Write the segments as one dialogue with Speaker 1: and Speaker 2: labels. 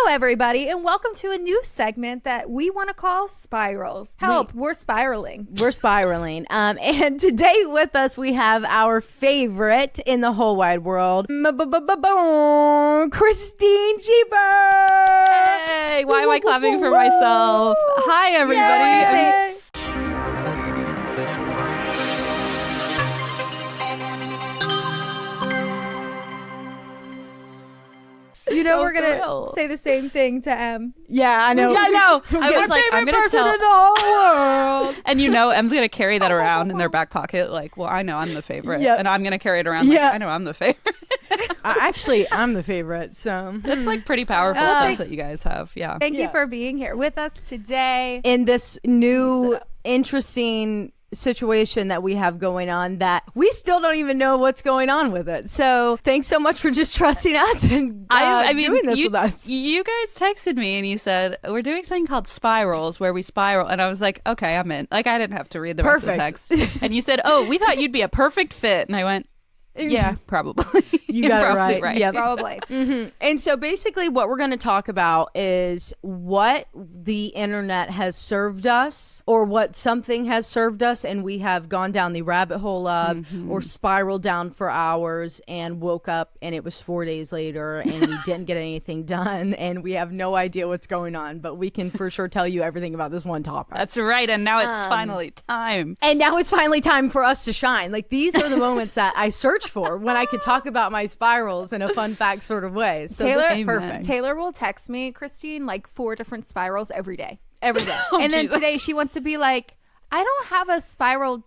Speaker 1: everybody, and welcome to a new segment that we want to call Spirals. Help, we're spiraling.
Speaker 2: We're spiraling. And today with us, we have our favorite in the whole wide world, Christine Schiefer.
Speaker 3: Hey, why am I clapping for myself? Hi, everybody.
Speaker 1: You know, we're going to say the same thing to Em.
Speaker 2: Yeah, I know.
Speaker 3: Yeah, I know. I was like, I'm going to tell.
Speaker 1: In the whole world.
Speaker 3: And you know, Em's going to carry that around in their back pocket. Like, well, I know I'm the favorite.
Speaker 2: Yep.
Speaker 3: And I'm going to carry it around like, I know I'm the favorite.
Speaker 2: Actually, I'm the favorite, so.
Speaker 3: That's like pretty powerful stuff that you guys have. Yeah.
Speaker 1: Thank you for being here with us today.
Speaker 2: In this new, interesting situation that we have going on that we still don't even know what's going on with it. So thanks so much for just trusting us and doing this with us.
Speaker 3: You guys texted me and you said, we're doing something called Spirals where we spiral. And I was like, okay, I'm in. Like, I didn't have to read the rest of the text. And you said, oh, we thought you'd be a perfect fit. And I went, yeah, probably.
Speaker 2: You got it right.
Speaker 1: Yeah, probably.
Speaker 2: Mm-hmm. And so basically what we're going to talk about is what the internet has served us or what something has served us and we have gone down the rabbit hole of or spiraled down for hours and woke up and it was 4 days later and we didn't get anything done and we have no idea what's going on, but we can for sure tell you everything about this one topic.
Speaker 3: That's right. And now it's finally time.
Speaker 2: And now it's finally time for us to shine. Like, these are the moments that I search for when I could talk about my spirals in a fun fact sort of way. So
Speaker 1: Taylor,
Speaker 2: this is perfect.
Speaker 1: Taylor will text me, Christine, like 4 different spirals every day.
Speaker 2: Every day.
Speaker 1: And then today she wants to be like, I don't have a spiral.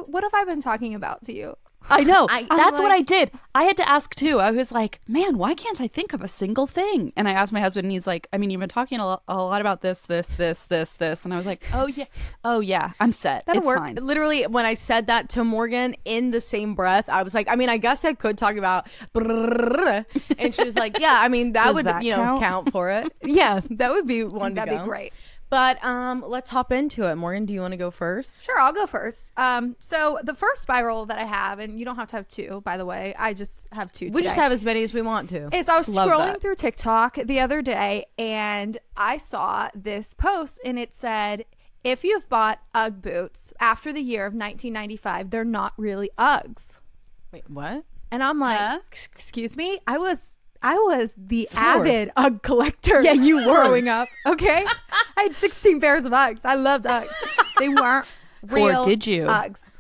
Speaker 1: What have I been talking about to you?
Speaker 3: I know. That's what I did. I had to ask too. I was like, man, why can't I think of a single thing? And I asked my husband and he's like, I mean, you've been talking a lot about this. And I was like, oh yeah, I'm set.
Speaker 2: That'll
Speaker 3: it's
Speaker 2: work.
Speaker 3: Fine.
Speaker 2: Literally, when I said that to Morgan in the same breath, I was like, I mean, I guess I could talk about and she was like, yeah, I mean, that would count for it. Yeah, that would be one to go.
Speaker 1: That'd be great.
Speaker 2: But let's hop into it. Morgan, do you want to go first?
Speaker 1: Sure, I'll go first. So the first spiral that I have, and you don't have to have 2, by the way. I just have 2 today.
Speaker 2: We just have as many as we want to.
Speaker 1: Is I was scrolling through TikTok the other day, and I saw this post, and it said, if you've bought Ugg boots after the year of 1995, they're not really Uggs.
Speaker 2: Wait, what?
Speaker 1: And I'm like, excuse me? I was the avid Ugg collector.
Speaker 2: Yeah, you were.
Speaker 1: Growing up. Okay. I had 16 pairs of Uggs. I loved Uggs. They weren't real
Speaker 3: Or did you?
Speaker 1: Uggs.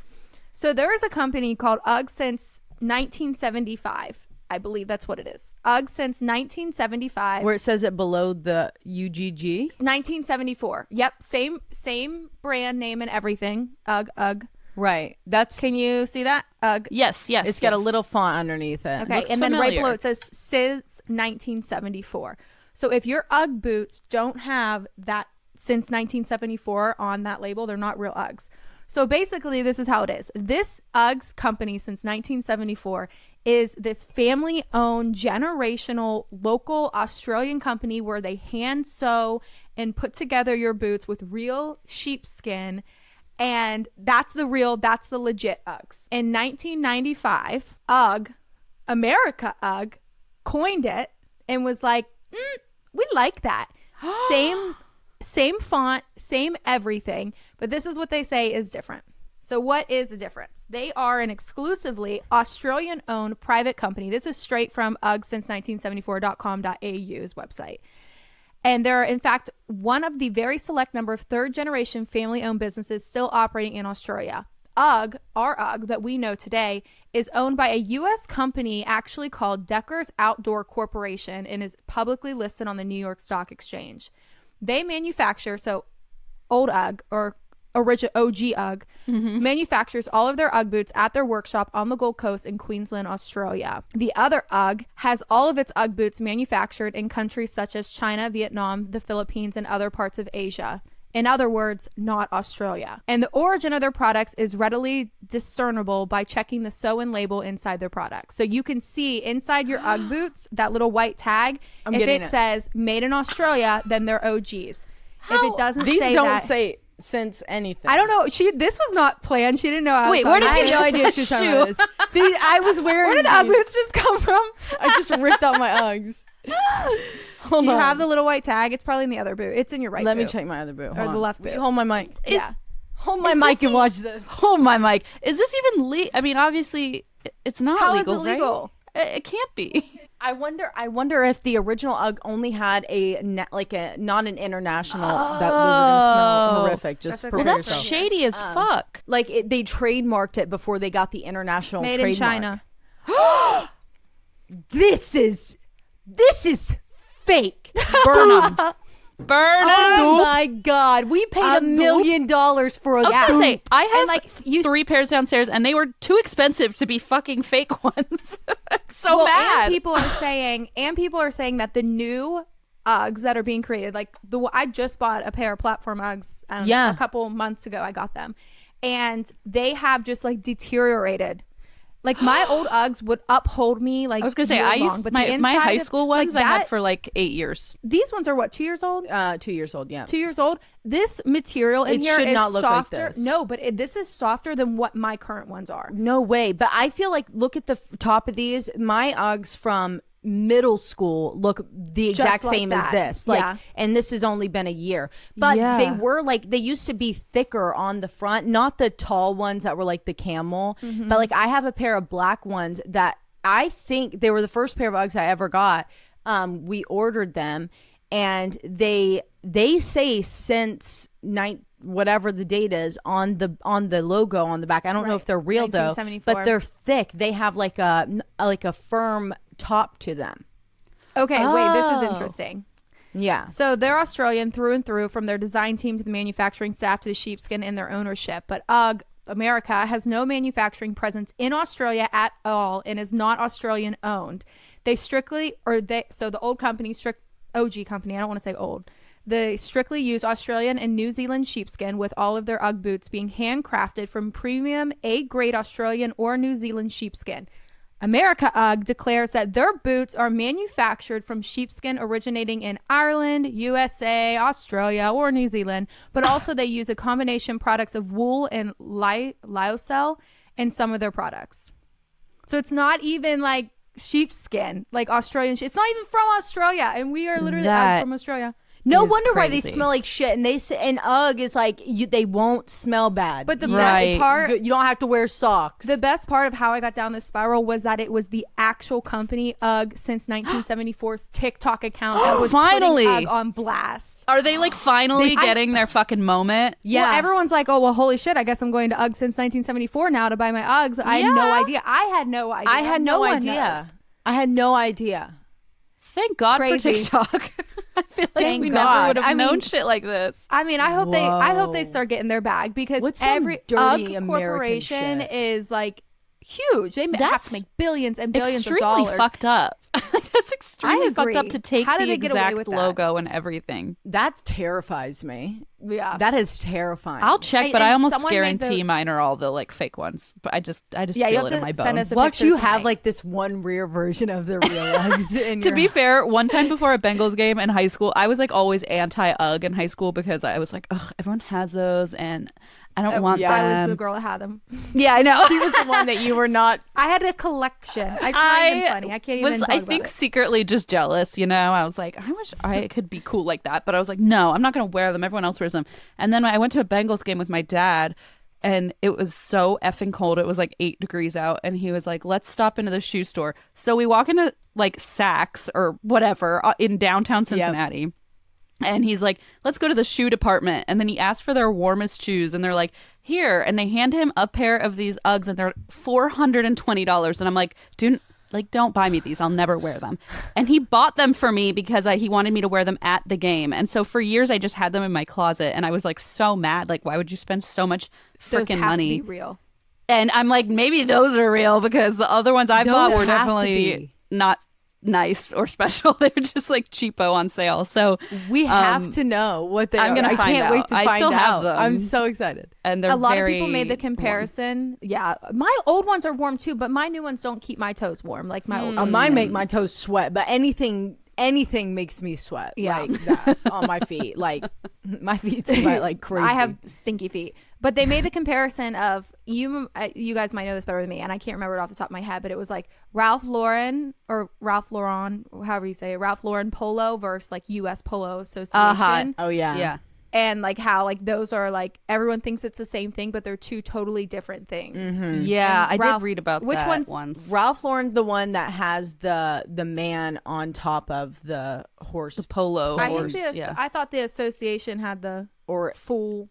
Speaker 1: So there is a company called Ugg since 1975. I believe that's what it is. Ugg since 1975.
Speaker 2: Where it says it below the UGG?
Speaker 1: 1974. Yep. Same brand name and everything. Ugg.
Speaker 2: Right.
Speaker 1: Can you see that? Ugg.
Speaker 3: Yes.
Speaker 2: It's got a little font underneath it.
Speaker 1: Okay. And then right below it says since 1974. So if your Ugg boots don't have that since 1974 on that label, they're not real Uggs. So basically this is how it is. This Uggs company since 1974 is this family-owned, generational, local Australian company where they hand sew and put together your boots with real sheepskin. And that's the legit Uggs. In 1995, America Ugg, coined it and was like, we like that. Same font, same everything. But this is what they say is different. So what is the difference? They are an exclusively Australian-owned private company. This is straight from ugsince1974.com.au's website. And they're, in fact, one of the very select number of third-generation family-owned businesses still operating in Australia. Ugg, our Ugg that we know today, is owned by a U.S. company actually called Deckers Outdoor Corporation and is publicly listed on the New York Stock Exchange. They manufacture, so old Ugg, or original OG Ugg, manufactures all of their Ugg boots at their workshop on the Gold Coast in Queensland, Australia. The other Ugg has all of its Ugg boots manufactured in countries such as China, Vietnam, the Philippines, and other parts of Asia. In other words, not Australia. And the origin of their products is readily discernible by checking the sew and label inside their products. So you can see inside your Ugg boots, that little white tag, if it says made in Australia, then they're OGs. If it doesn't say that.
Speaker 2: These don't say since anything.
Speaker 1: I don't know. This was not planned. She didn't know I was
Speaker 3: Wait, where did you
Speaker 1: I had no idea she was talking about this. I was wearing. Where did the Ugg boots just come from?
Speaker 2: I just ripped out my Uggs.
Speaker 1: Do you have the little white tag? It's probably in the other boot. It's in your right
Speaker 2: Let
Speaker 1: boot.
Speaker 2: me check my other boot.
Speaker 1: Or the left boot.
Speaker 2: Hold my mic.
Speaker 1: Yeah.
Speaker 2: Hold my mic and watch this.
Speaker 3: Hold my mic. Is this even legal? I mean, obviously, it's not
Speaker 1: How
Speaker 3: legal,
Speaker 1: is it legal?
Speaker 3: right? It can't be.
Speaker 2: I wonder if the original UGG only had not an international that those are gonna smell horrific. Just
Speaker 1: That's
Speaker 2: prepare
Speaker 1: okay.
Speaker 3: Well, that's
Speaker 2: yourself.
Speaker 3: shady as fuck.
Speaker 2: They trademarked it before they got the international
Speaker 1: Made
Speaker 2: trademark.
Speaker 1: in China.
Speaker 2: This is fake.
Speaker 3: Burn them. Burn them.
Speaker 2: Oh my god, we paid $1 million for a
Speaker 3: I was gonna say, I have
Speaker 1: like, you
Speaker 3: 3 pairs downstairs, and they were too expensive to be fucking fake ones. So
Speaker 1: Well,
Speaker 3: mad.
Speaker 1: And people are saying that the new Uggs that are being created, like I just bought a pair of platform Uggs. I don't know, a couple months ago. I got them, and they have just like deteriorated. Like my old Uggs would uphold me. Like
Speaker 3: I was gonna say, I used
Speaker 1: but
Speaker 3: my high school ones I had for like 8 years.
Speaker 1: These ones are what, 2 years old?
Speaker 2: 2 years old, yeah.
Speaker 1: 2 years old. This material in
Speaker 2: It
Speaker 1: here
Speaker 2: should
Speaker 1: is
Speaker 2: not look like
Speaker 1: softer.
Speaker 2: this.
Speaker 1: No, but this is softer than what my current ones are.
Speaker 2: No way. But I feel like, look at the top of these. My Uggs from middle school look the exact
Speaker 1: like
Speaker 2: same as
Speaker 1: that.
Speaker 2: this.
Speaker 1: Yeah.
Speaker 2: And this has only been a year. But they used to be thicker on the front, not the tall ones that were like the camel. But like I have a pair of black ones that I think they were the first pair of Uggs I ever got. We ordered them, and they say since whatever the date is on the logo on the back. I don't know if they're real though,
Speaker 1: 1974.
Speaker 2: but they're thick. They have like a firm top to them.
Speaker 1: Okay, wait, this is interesting.
Speaker 2: Yeah.
Speaker 1: So they're Australian through and through, from their design team to the manufacturing staff to the sheepskin and their ownership. But UGG America has no manufacturing presence in Australia at all and is not Australian owned. So the old company, OG company, I don't want to say old. They strictly use Australian and New Zealand sheepskin, with all of their UGG boots being handcrafted from premium A-grade Australian or New Zealand sheepskin. America UGG declares that their boots are manufactured from sheepskin originating in Ireland, USA, Australia, or New Zealand, but also they use a combination products of wool and lyocell in some of their products. So it's not even like sheepskin, like Australian. It's not even from Australia, and we are literally UGG from Australia.
Speaker 2: No
Speaker 3: is
Speaker 2: wonder why they
Speaker 3: crazy.
Speaker 2: smell like shit. And and UGG is like they won't smell bad.
Speaker 1: But the
Speaker 3: Right.
Speaker 1: best part,
Speaker 2: you don't have to wear socks.
Speaker 1: the best part of how I got down this spiral was that it was the actual company UGG since 1974's TikTok account that was
Speaker 3: Finally.
Speaker 1: putting UGG on blast.
Speaker 3: Are they like finally getting their fucking moment?
Speaker 2: Yeah.
Speaker 1: Well, everyone's like, oh, well, holy shit, I guess I'm going to UGG since 1974 now to buy my Uggs. I had no idea. I had no idea.
Speaker 2: I had no
Speaker 1: one
Speaker 2: idea.
Speaker 1: knows.
Speaker 2: I had no idea.
Speaker 3: Thank God
Speaker 1: Crazy.
Speaker 3: for TikTok. I feel like
Speaker 1: Thank
Speaker 3: we
Speaker 1: God.
Speaker 3: never would have
Speaker 1: I
Speaker 3: known
Speaker 1: mean-
Speaker 3: shit like this.
Speaker 1: I mean, I hope they start getting their bag, because
Speaker 2: What's some
Speaker 1: every
Speaker 2: dirty
Speaker 1: UGG
Speaker 2: American
Speaker 1: corporation
Speaker 2: shit?
Speaker 1: is like huge. They have
Speaker 3: That's
Speaker 1: to make billions and billions of
Speaker 3: Extremely
Speaker 1: dollars.
Speaker 3: fucked up. That's extremely fucked up
Speaker 1: agree.
Speaker 3: to take
Speaker 1: How did
Speaker 3: the
Speaker 1: they get away
Speaker 3: exact
Speaker 1: with that?
Speaker 3: logo and everything.
Speaker 2: That terrifies me.
Speaker 1: Yeah.
Speaker 2: That is terrifying.
Speaker 3: I'll check,
Speaker 1: And-
Speaker 3: but I
Speaker 1: and
Speaker 3: almost
Speaker 1: someone made
Speaker 3: guarantee
Speaker 1: the-
Speaker 3: mine are all the like fake ones. But I just
Speaker 1: Yeah, you
Speaker 3: feel
Speaker 1: have
Speaker 3: it in
Speaker 1: to
Speaker 3: my
Speaker 1: send
Speaker 3: bones.
Speaker 1: us a
Speaker 2: Watch
Speaker 1: picture
Speaker 2: you
Speaker 1: tonight.
Speaker 2: have like this one rear version of the real Uggs. In
Speaker 3: To
Speaker 2: your
Speaker 3: be
Speaker 2: house.
Speaker 3: fair, one time before a Bengals game in high school, I was like always anti-UGG in high school because I was like, ugh, everyone has those and I don't want
Speaker 2: yeah.
Speaker 1: I was
Speaker 3: them.
Speaker 1: the girl that had them.
Speaker 3: Yeah, I know.
Speaker 2: she was the one that you were not.
Speaker 1: I had a collection. It's not even funny. I can't even
Speaker 3: was,
Speaker 1: talk
Speaker 3: I
Speaker 1: about
Speaker 3: think,
Speaker 1: it.
Speaker 3: secretly just jealous, you know? I was like, I wish I could be cool like that. But I was like, no, I'm not going to wear them. Everyone else wears them. And then I went to a Bengals game with my dad, and it was so effing cold. It was like 8 degrees out. And he was like, let's stop into the shoe store. So we walk into like Saks or whatever in downtown Cincinnati. And he's like, let's go to the shoe department. And then he asked for their warmest shoes. And they're like, here. And they hand him a pair of these Uggs. And they're $420. And I'm like, dude, like, don't buy me these. I'll never wear them. And he bought them for me because he wanted me to wear them at the game. And so for years, I just had them in my closet. And I was like so mad. Like, why would you spend so much
Speaker 1: Those
Speaker 3: freaking
Speaker 1: have
Speaker 3: money?
Speaker 1: to be real.
Speaker 3: And I'm like, maybe those are real because the other ones I bought
Speaker 2: Those
Speaker 3: were
Speaker 2: have to
Speaker 3: definitely
Speaker 2: be.
Speaker 3: not nice or special. They were just like cheapo on sale. So
Speaker 2: We have to know what they
Speaker 3: I'm
Speaker 2: are.
Speaker 3: gonna
Speaker 2: I
Speaker 3: find
Speaker 2: can't wait
Speaker 3: out.
Speaker 2: to
Speaker 3: I
Speaker 2: find
Speaker 3: still have
Speaker 2: out.
Speaker 3: them.
Speaker 2: I'm so excited.
Speaker 3: and they're
Speaker 1: A lot
Speaker 3: very
Speaker 1: of people made the
Speaker 3: warm.
Speaker 1: comparison. Yeah, my old ones are warm too, but my new ones don't keep my toes warm like my old ones.
Speaker 2: Mine make my toes sweat, but anything anything makes me sweat.
Speaker 1: Yeah.
Speaker 2: Like that on my feet. Like my feet sweat like crazy.
Speaker 1: I have stinky feet. But they made the comparison of you guys might know this better than me, and I can't remember it off the top of my head, but it was like Ralph Lauren, however you say it, Ralph Lauren Polo versus like US Polo Association.
Speaker 2: Oh yeah.
Speaker 3: Yeah.
Speaker 1: And like how like those are like everyone thinks it's the same thing, but they're two totally different things.
Speaker 3: Yeah,
Speaker 1: And
Speaker 3: I
Speaker 1: Ralph-
Speaker 3: did read about
Speaker 1: which
Speaker 3: that
Speaker 1: one's
Speaker 3: once.
Speaker 2: Ralph Lauren, the one that has the man on top of the horse.
Speaker 3: The polo
Speaker 1: I
Speaker 3: horse.
Speaker 1: think I thought the association had the
Speaker 2: Or
Speaker 1: full.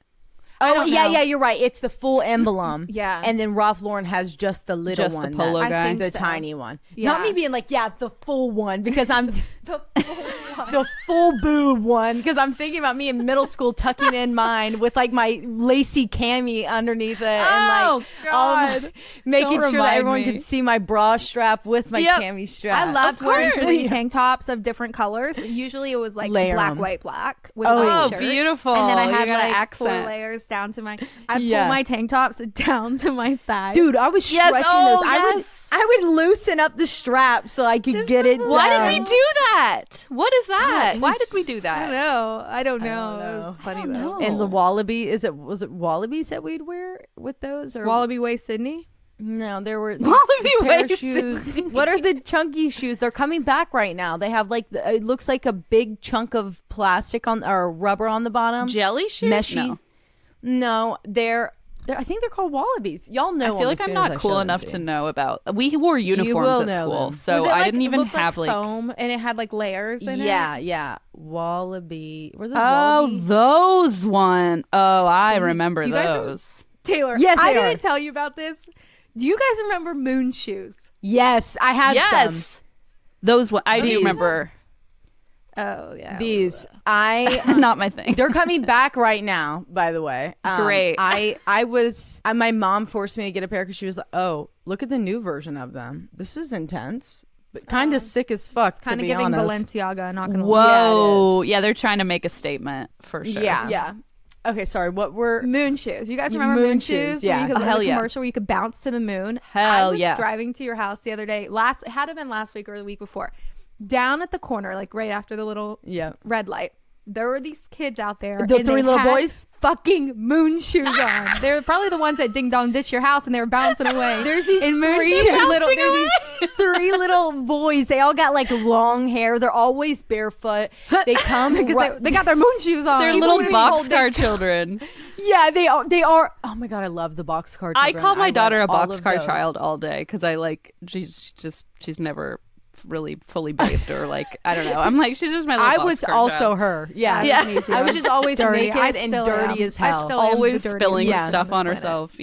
Speaker 2: oh yeah,
Speaker 1: know.
Speaker 2: yeah, you're right. It's the full emblem.
Speaker 1: Yeah.
Speaker 2: And then Ralph Lauren has just the little
Speaker 3: Just the
Speaker 2: one.
Speaker 3: polo
Speaker 2: that's
Speaker 3: guy?
Speaker 1: I think
Speaker 2: the
Speaker 1: so.
Speaker 2: tiny one.
Speaker 1: Yeah.
Speaker 2: Not me being like, yeah, the full one because I'm the full boob one because I'm thinking about me in middle school tucking in mine with like my lacy cami underneath it and like
Speaker 3: God.
Speaker 2: making
Speaker 3: Don't
Speaker 2: sure that
Speaker 3: remind
Speaker 2: everyone
Speaker 3: me.
Speaker 2: can see my bra strap with my
Speaker 3: Yep.
Speaker 2: cami strap.
Speaker 1: I loved wearing
Speaker 3: course.
Speaker 1: fleece tank tops of different colors. Usually it was like
Speaker 2: Layer
Speaker 1: black,
Speaker 2: 'em.
Speaker 1: white, black with
Speaker 2: Oh,
Speaker 1: my
Speaker 3: Oh,
Speaker 1: shirt.
Speaker 3: beautiful.
Speaker 1: And then I
Speaker 3: You
Speaker 1: had
Speaker 3: got an
Speaker 1: like 4
Speaker 3: accent.
Speaker 1: layers down to my. I
Speaker 2: Yeah.
Speaker 1: pull my tank tops down to my thighs.
Speaker 2: Dude, I was
Speaker 3: Yes,
Speaker 2: stretching
Speaker 3: oh,
Speaker 2: those.
Speaker 3: yes.
Speaker 2: I would loosen up the strap so I could get it down.
Speaker 3: Why did we do that? What is that?
Speaker 2: it
Speaker 3: Why
Speaker 2: was-
Speaker 3: did we do
Speaker 1: I
Speaker 3: that?
Speaker 1: don't know. I don't know.
Speaker 2: know.
Speaker 1: It was funny
Speaker 3: don't
Speaker 1: though.
Speaker 3: know.
Speaker 2: And the wallaby, was it wallabies that we'd wear with those? Or
Speaker 1: Wallaby Way, Sydney.
Speaker 2: No, there were
Speaker 3: Wallaby
Speaker 2: pair
Speaker 3: Way
Speaker 2: of shoes. What are the chunky shoes? They're coming back right now. They have like it looks like a big chunk of plastic on or rubber on the bottom.
Speaker 3: Jelly shoes?
Speaker 2: Meshy.
Speaker 3: No.
Speaker 2: No, they're I think they're called wallabies. Y'all know.
Speaker 3: I feel like I'm not cool enough to know about. We wore uniforms
Speaker 2: will
Speaker 3: at
Speaker 2: know
Speaker 3: school,
Speaker 2: them.
Speaker 3: so
Speaker 1: Was it,
Speaker 3: I
Speaker 1: like,
Speaker 3: didn't even
Speaker 1: looked
Speaker 3: have like.
Speaker 1: foam, and it had like layers in it.
Speaker 2: Yeah, wallaby. Were those
Speaker 3: Oh,
Speaker 2: wallaby?
Speaker 3: those one. Oh, I remember
Speaker 1: Do you guys
Speaker 3: those.
Speaker 1: Taylor.
Speaker 2: Yes,
Speaker 1: I
Speaker 2: they are.
Speaker 1: didn't tell you about this. Do you guys remember moon shoes?
Speaker 2: Yes, I had some.
Speaker 3: Yes, those one. I do
Speaker 2: These.
Speaker 3: remember.
Speaker 1: Oh yeah.
Speaker 2: These. I
Speaker 3: Not my thing.
Speaker 2: They're coming back right now, by the way.
Speaker 3: Great.
Speaker 2: My mom forced me to get a pair because she was like, oh, look at the new version of them. This is intense, but kind of sick as fuck,
Speaker 1: Kind
Speaker 2: to
Speaker 1: of
Speaker 2: be
Speaker 1: giving
Speaker 2: honest.
Speaker 1: Balenciaga. Not gonna lie.
Speaker 3: Whoa. Yeah, they're trying to make a statement for sure.
Speaker 2: Yeah.
Speaker 1: Yeah.
Speaker 2: Okay, sorry. What were...
Speaker 1: Moon shoes. You guys remember
Speaker 2: Moon
Speaker 1: moon
Speaker 2: shoes,
Speaker 1: shoes?
Speaker 2: yeah.
Speaker 1: Where you could,
Speaker 3: Hell
Speaker 1: the
Speaker 3: yeah.
Speaker 1: commercial where you could bounce to the moon.
Speaker 3: Hell
Speaker 1: I was
Speaker 3: yeah.
Speaker 1: driving to your house the other day. It had to have been last week or the week before. Down at the corner, like right after the little
Speaker 2: Yeah.
Speaker 1: red light, there were these kids out there.
Speaker 2: The
Speaker 1: and
Speaker 2: three
Speaker 1: they
Speaker 2: little
Speaker 1: had
Speaker 2: boys?
Speaker 1: fucking moon shoes on. They were probably the ones that ding dong ditch your house and they were bouncing away.
Speaker 2: There's these
Speaker 1: in moon
Speaker 2: three
Speaker 1: shoes.
Speaker 2: these 3 little boys. They all got like long hair. They're always barefoot. They come
Speaker 1: Because they got their moon shoes on.
Speaker 3: They're
Speaker 1: Even
Speaker 3: little
Speaker 1: when we
Speaker 3: boxcar
Speaker 1: hold their-
Speaker 3: children.
Speaker 2: Yeah, they are. Oh my god, I love the boxcar.
Speaker 3: I
Speaker 2: children.
Speaker 3: call my
Speaker 2: love
Speaker 3: daughter a
Speaker 2: all of
Speaker 3: boxcar
Speaker 2: those.
Speaker 3: child all day because I like she's never really fully bathed or like I don't know. I'm like she's just my little
Speaker 2: I was
Speaker 3: boxcar
Speaker 2: also
Speaker 3: child.
Speaker 2: her. Yeah.
Speaker 1: Yeah, me too.
Speaker 2: I was just always
Speaker 1: Dirty. I
Speaker 2: naked and
Speaker 1: still
Speaker 2: dirty
Speaker 1: am.
Speaker 2: as hell.
Speaker 1: I still am
Speaker 3: always
Speaker 1: the dirtiest
Speaker 3: spilling
Speaker 2: Yeah.
Speaker 1: person
Speaker 3: stuff
Speaker 1: this
Speaker 3: on
Speaker 1: planet.
Speaker 3: herself.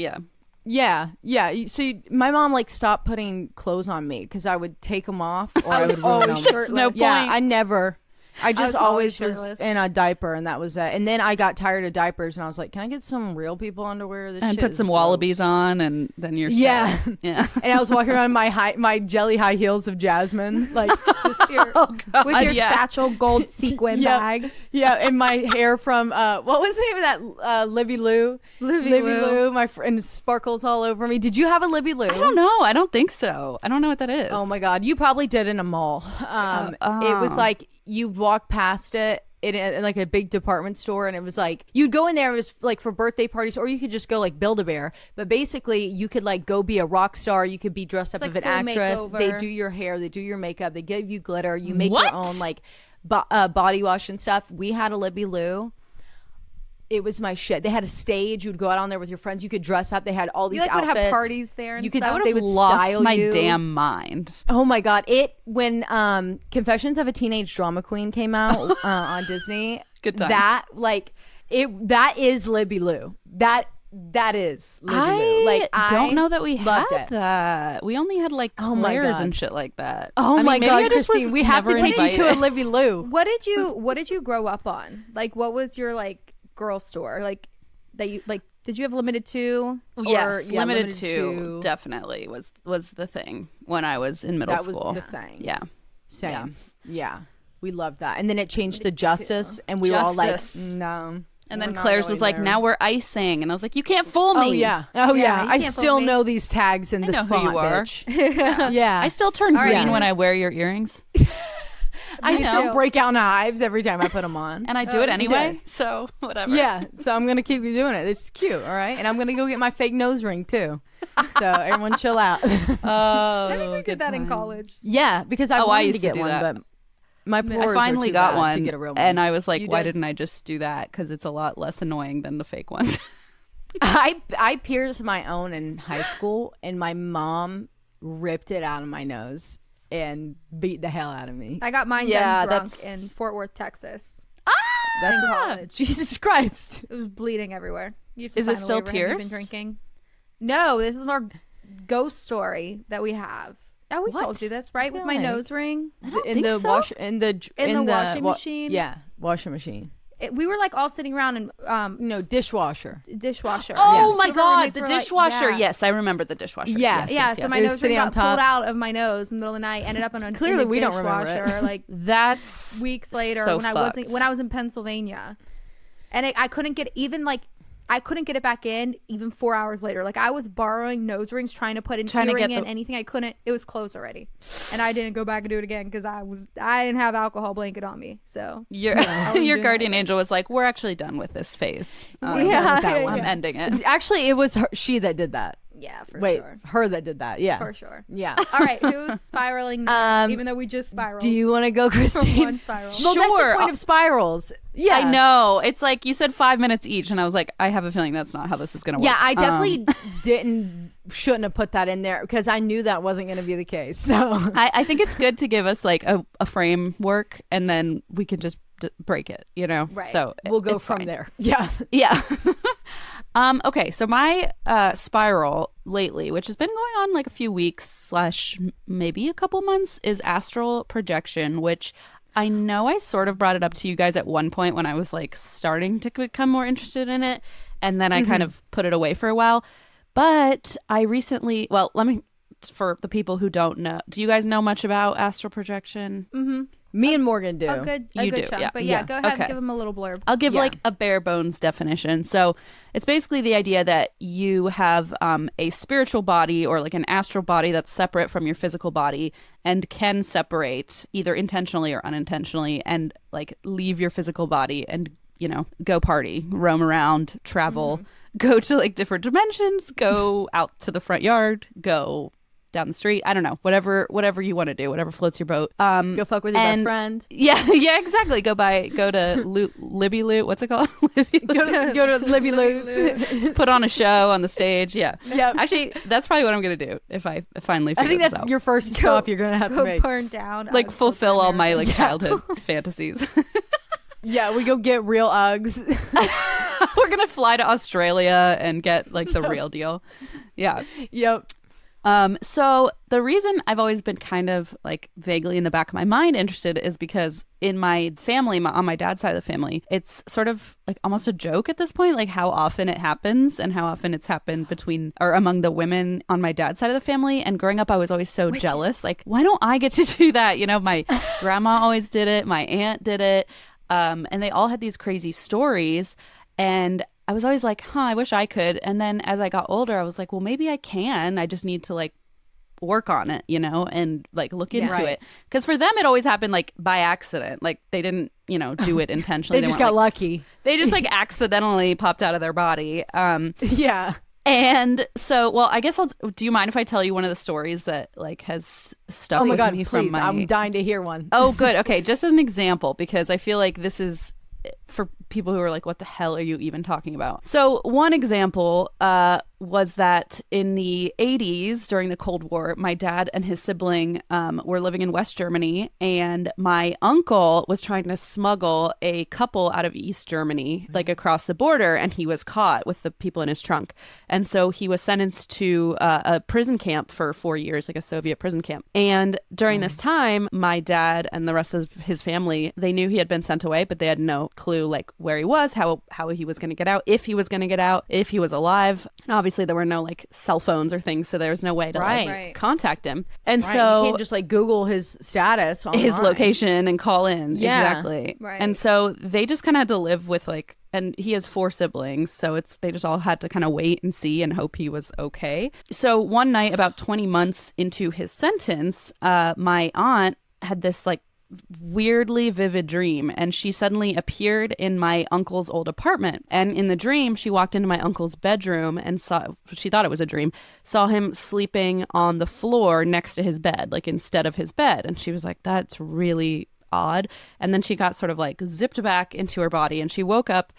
Speaker 3: Yeah.
Speaker 2: Yeah. So my mom like stopped putting clothes on me because I would take them off or I would ruin
Speaker 1: always
Speaker 2: them.
Speaker 1: shirtless.
Speaker 3: No
Speaker 2: Yeah,
Speaker 3: point.
Speaker 2: I never. I just
Speaker 1: was always
Speaker 2: always was
Speaker 1: shirtless.
Speaker 2: in a diaper and that was it. And then I got tired of diapers and I was like, can I get some real people underwear? This
Speaker 3: And
Speaker 2: shit
Speaker 3: put
Speaker 2: is
Speaker 3: some
Speaker 2: gross.
Speaker 3: wallabies on, and then you're
Speaker 2: Yeah.
Speaker 3: set. Yeah.
Speaker 2: And I was walking around in my jelly high heels of Jasmine, like
Speaker 1: Just your, with your
Speaker 3: yes.
Speaker 1: satchel gold sequin
Speaker 2: Yep.
Speaker 1: bag.
Speaker 2: yeah, and my hair from what was the name of that Libby Lou?
Speaker 1: Libby Lou.
Speaker 2: my friend, sparkles all over me. Did you have a Libby Lou?
Speaker 3: I don't know. I don't think so. I don't know what that is.
Speaker 2: Oh my god, you probably did in a mall. It was
Speaker 3: oh.
Speaker 2: like you walk past it in like a big department store, and it was like you'd go in there. It was like for birthday parties, or you could just go like Build-A-Bear. But basically, you could like go be a rock star. You could be dressed up
Speaker 1: like
Speaker 2: as an
Speaker 1: full
Speaker 2: actress.
Speaker 1: makeover.
Speaker 2: They do your hair, they do your makeup, they give you glitter. You make
Speaker 3: What?
Speaker 2: your own like body wash and stuff. We had a Libby Lou. It was my shit. They had a stage. You'd go out on there with your friends. You could dress up. They had all these
Speaker 1: You like would
Speaker 2: outfits.
Speaker 1: have parties there and
Speaker 2: You could.
Speaker 1: stuff?
Speaker 3: I
Speaker 2: They
Speaker 3: would
Speaker 2: would
Speaker 3: have lost
Speaker 2: style
Speaker 3: my
Speaker 2: you.
Speaker 3: damn mind.
Speaker 2: Oh my god! When Confessions of a Teenage Drama Queen came out on Disney,
Speaker 3: Good times.
Speaker 2: that is Libby Lou. That is Libby Lou. Like
Speaker 3: I don't know that we
Speaker 2: loved
Speaker 3: had
Speaker 2: it.
Speaker 3: that. We only had like
Speaker 2: Oh my
Speaker 3: Claire's
Speaker 2: God.
Speaker 3: and shit like that.
Speaker 2: Oh
Speaker 3: I mean,
Speaker 2: my
Speaker 3: maybe
Speaker 2: god,
Speaker 3: I just was
Speaker 2: Christine, we have to
Speaker 3: never
Speaker 2: take you to a
Speaker 3: invited.
Speaker 2: Libby Lou.
Speaker 1: What did you grow up on? Like, what was your like girl store like that you like? Did you have Limited 2?
Speaker 3: Yes,
Speaker 2: yeah,
Speaker 3: limited,
Speaker 2: Limited
Speaker 3: two
Speaker 2: two.
Speaker 3: definitely was the thing when I was in middle
Speaker 2: That
Speaker 3: school.
Speaker 2: was the thing.
Speaker 3: Yeah.
Speaker 2: Same. Yeah. We loved that, and then it changed to
Speaker 1: too.
Speaker 2: Justice, and we were all like,
Speaker 3: Justice.
Speaker 2: no.
Speaker 3: And
Speaker 2: we're
Speaker 3: then
Speaker 2: not
Speaker 3: Claire's
Speaker 2: really
Speaker 3: was like,
Speaker 2: there.
Speaker 3: now we're icing. And I was like, you can't fool me.
Speaker 2: Oh yeah.
Speaker 1: Yeah, you
Speaker 2: I
Speaker 1: can't
Speaker 2: still
Speaker 1: fool me.
Speaker 2: know these tags in
Speaker 3: I
Speaker 2: this
Speaker 3: know who
Speaker 2: font,
Speaker 3: you are.
Speaker 2: bitch. Yeah.
Speaker 3: I still turn
Speaker 1: All right,
Speaker 3: green when
Speaker 1: guys.
Speaker 3: I wear your earrings.
Speaker 2: I
Speaker 1: Me
Speaker 2: still
Speaker 1: too.
Speaker 2: break out knives every time I put them on.
Speaker 3: And I do it anyway, so whatever.
Speaker 2: Yeah, so I'm gonna keep doing it. It's cute, all right. And I'm gonna go get my fake nose ring too. So everyone, chill out.
Speaker 3: Oh,
Speaker 1: I think we
Speaker 3: good
Speaker 1: did that in
Speaker 3: time.
Speaker 1: college.
Speaker 2: Yeah, because I
Speaker 3: Oh, I
Speaker 2: wanted
Speaker 3: used
Speaker 2: to
Speaker 3: to
Speaker 2: get
Speaker 3: do
Speaker 2: one,
Speaker 3: that.
Speaker 2: but my pores
Speaker 3: I
Speaker 2: are
Speaker 3: finally
Speaker 2: too
Speaker 3: got
Speaker 2: bad
Speaker 3: one,
Speaker 2: to get a real one.
Speaker 3: and I was like,
Speaker 2: You
Speaker 3: why
Speaker 2: did?
Speaker 3: didn't I just do that? Because it's a lot less annoying than the fake ones.
Speaker 2: I pierced my own in high school, and my mom ripped it out of my nose and beat the hell out of me.
Speaker 1: I got mine
Speaker 3: Yeah,
Speaker 1: done drunk
Speaker 3: that's-
Speaker 1: in Fort Worth, Texas.
Speaker 2: That's
Speaker 1: in college.
Speaker 2: Jesus Christ.
Speaker 1: It was bleeding everywhere. You have to
Speaker 3: Is it
Speaker 1: sign a
Speaker 3: still
Speaker 1: waiver. Have you been
Speaker 3: pierced?
Speaker 1: drinking? No, this is our ghost story that we have. Oh, we
Speaker 2: What?
Speaker 1: told you this, right? With my
Speaker 2: Really?
Speaker 1: nose ring.
Speaker 2: In
Speaker 3: think
Speaker 2: the
Speaker 3: so.
Speaker 2: wash
Speaker 1: In the washing machine?
Speaker 2: Yeah, washing machine.
Speaker 1: We were like all sitting around and
Speaker 2: No, dishwasher.
Speaker 1: dishwasher.
Speaker 3: Oh
Speaker 1: Yeah.
Speaker 3: my
Speaker 1: Two of our
Speaker 3: God,
Speaker 1: roommates
Speaker 3: the
Speaker 1: were like-
Speaker 3: dishwasher.
Speaker 1: yeah.
Speaker 3: Yes, I remember the dishwasher.
Speaker 2: Yeah.
Speaker 3: Yes,
Speaker 1: Yeah,
Speaker 3: yes,
Speaker 1: so
Speaker 3: yes.
Speaker 1: my
Speaker 2: It was
Speaker 1: nose ring
Speaker 2: sitting on
Speaker 1: got pulled
Speaker 2: top.
Speaker 1: out of my nose in the middle of the night. Ended up in a
Speaker 2: Clearly,
Speaker 1: in the
Speaker 2: we don't remember
Speaker 1: dishwasher,
Speaker 2: it.
Speaker 1: like
Speaker 3: That's
Speaker 1: weeks later
Speaker 3: so
Speaker 1: when I was in Pennsylvania, and I couldn't get I couldn't get it back in even 4 hours later. Like I was borrowing nose rings, trying to put an
Speaker 3: Trying to
Speaker 1: earring
Speaker 3: get
Speaker 1: in,
Speaker 3: the-
Speaker 1: anything I couldn't. It was closed already, and I didn't go back and do it again because I didn't have alcohol blanket on me. So
Speaker 3: Your
Speaker 1: wasn't
Speaker 3: your
Speaker 1: doing
Speaker 3: guardian
Speaker 1: that.
Speaker 3: angel was like, "We're actually done with this phase.
Speaker 1: Yeah,
Speaker 2: with that
Speaker 1: yeah,
Speaker 2: one.
Speaker 3: I'm
Speaker 1: yeah.
Speaker 3: ending it."
Speaker 2: Actually, it was she that did that.
Speaker 1: yeah, for
Speaker 2: Wait,
Speaker 1: sure,
Speaker 2: her that did that. Yeah.
Speaker 1: for sure.
Speaker 2: Yeah.
Speaker 1: All right, who's spiraling next? Even though we just spiraled.
Speaker 2: Do you want to go,
Speaker 1: from
Speaker 2: Christine?
Speaker 1: one spiral?
Speaker 2: Well, that's
Speaker 3: Sure.
Speaker 2: the point of spirals. Yeah.
Speaker 3: I know. It's like you said 5 minutes each, and I was like, I have a feeling that's not how this is going to work.
Speaker 2: Yeah, I definitely shouldn't have put that in there because I knew that wasn't going to be the case. So
Speaker 3: I think it's good to give us like a framework, and then we can just break it, you know?
Speaker 1: Right.
Speaker 3: So
Speaker 2: we'll go
Speaker 3: it's
Speaker 2: from
Speaker 3: fine.
Speaker 2: there. Yeah.
Speaker 3: Yeah. Okay, so my spiral lately, which has been going on like a few weeks / maybe a couple months, is astral projection, which I know I sort of brought it up to you guys at one point when I was like starting to become more interested in it, and then I kind of put it away for a while. But I recently, well, let me, for the people who don't know, do you guys know much about astral projection?
Speaker 2: Me and Morgan do.
Speaker 1: A good
Speaker 3: You do,
Speaker 1: chunk.
Speaker 3: yeah.
Speaker 1: But yeah,
Speaker 2: Yeah.
Speaker 1: go ahead
Speaker 3: Okay.
Speaker 1: and give them a little blurb.
Speaker 3: I'll give
Speaker 2: Yeah.
Speaker 3: like a bare bones definition. So it's basically the idea that you have a spiritual body or like an astral body that's separate from your physical body and can separate either intentionally or unintentionally and like leave your physical body and, you know, go party, roam around, travel, go to like different dimensions, go out to the front yard, go down the street. I don't know, whatever you want to do, whatever floats your boat.
Speaker 2: Go fuck with your best
Speaker 3: and-
Speaker 2: friend.
Speaker 3: Yeah, exactly. Go to Libby Loot. What's it called? Libby Loot.
Speaker 2: Go to Libby Lou.
Speaker 3: Put on a show on the stage. Yeah.
Speaker 2: Yep.
Speaker 3: Actually, that's probably what I'm gonna do if I finally
Speaker 2: I
Speaker 3: figure
Speaker 2: think
Speaker 3: this
Speaker 2: that's
Speaker 3: out.
Speaker 2: your first stop you're gonna have to
Speaker 1: Go
Speaker 2: make.
Speaker 1: burn down.
Speaker 3: Like fulfill all my like
Speaker 2: Yeah.
Speaker 3: childhood fantasies.
Speaker 2: Yeah, we go get real Uggs.
Speaker 3: We're gonna fly to Australia and get like the real deal. Yeah.
Speaker 2: Yep.
Speaker 3: So the reason I've always been kind of like vaguely in the back of my mind interested is because in my family, on my dad's side of the family, it's sort of like almost a joke at this point, like how often it happens and how often it's happened between or among the women on my dad's side of the family. And growing up, I was always so jealous. Like, why don't I get to do that? You know, my grandma always did it. My aunt did it. And they all had these crazy stories. And I was always like, I wish I could. And then as I got older, I was like, well, maybe I can. I just need to like work on it, you know, and like look into
Speaker 2: Right.
Speaker 3: it. Because for them, it always happened like by accident. Like they didn't, you know, do it intentionally.
Speaker 2: They just
Speaker 3: weren't,
Speaker 2: got
Speaker 3: like-
Speaker 2: lucky.
Speaker 3: They just like accidentally popped out of their body.
Speaker 2: Yeah.
Speaker 3: And so, well, I guess do you mind if I tell you one of the stories that like has stuck
Speaker 2: Oh my
Speaker 3: with
Speaker 2: God,
Speaker 3: me from
Speaker 2: please.
Speaker 3: my...
Speaker 2: I'm dying to hear one.
Speaker 3: Oh, good. Okay. Just as an example, because I feel like this is for people who are like, what the hell are you even talking about? So one example was that in the 80s during the Cold War, my dad and his sibling were living in West Germany, and my uncle was trying to smuggle a couple out of East Germany, like across the border, and he was caught with the people in his trunk. And so he was sentenced to a prison camp for 4 years, like a Soviet prison camp. And during this time, my dad and the rest of his family, they knew he had been sent away, but they had no clue like where he was, how he was going to get out, if he was going to get out, if he was alive. And obviously, there were no like cell phones or things, so there was no way to like,
Speaker 1: Right.
Speaker 3: contact him. And
Speaker 2: Right.
Speaker 3: so
Speaker 2: you can't just like Google his status online.
Speaker 3: his location and call in.
Speaker 2: Yeah.
Speaker 3: Exactly.
Speaker 1: Right.
Speaker 3: And so they just kind of had to live with like, and he has 4 siblings, so they just all had to kind of wait and see and hope he was okay. So one night, about 20 months into his sentence, my aunt had this like weirdly vivid dream, and she suddenly appeared in my uncle's old apartment. And in the dream, she walked into my uncle's bedroom and she thought it was a dream, saw him sleeping on the floor next to his bed, like instead of his bed. And she was like, that's really odd. And then she got sort of like zipped back into her body, and she woke up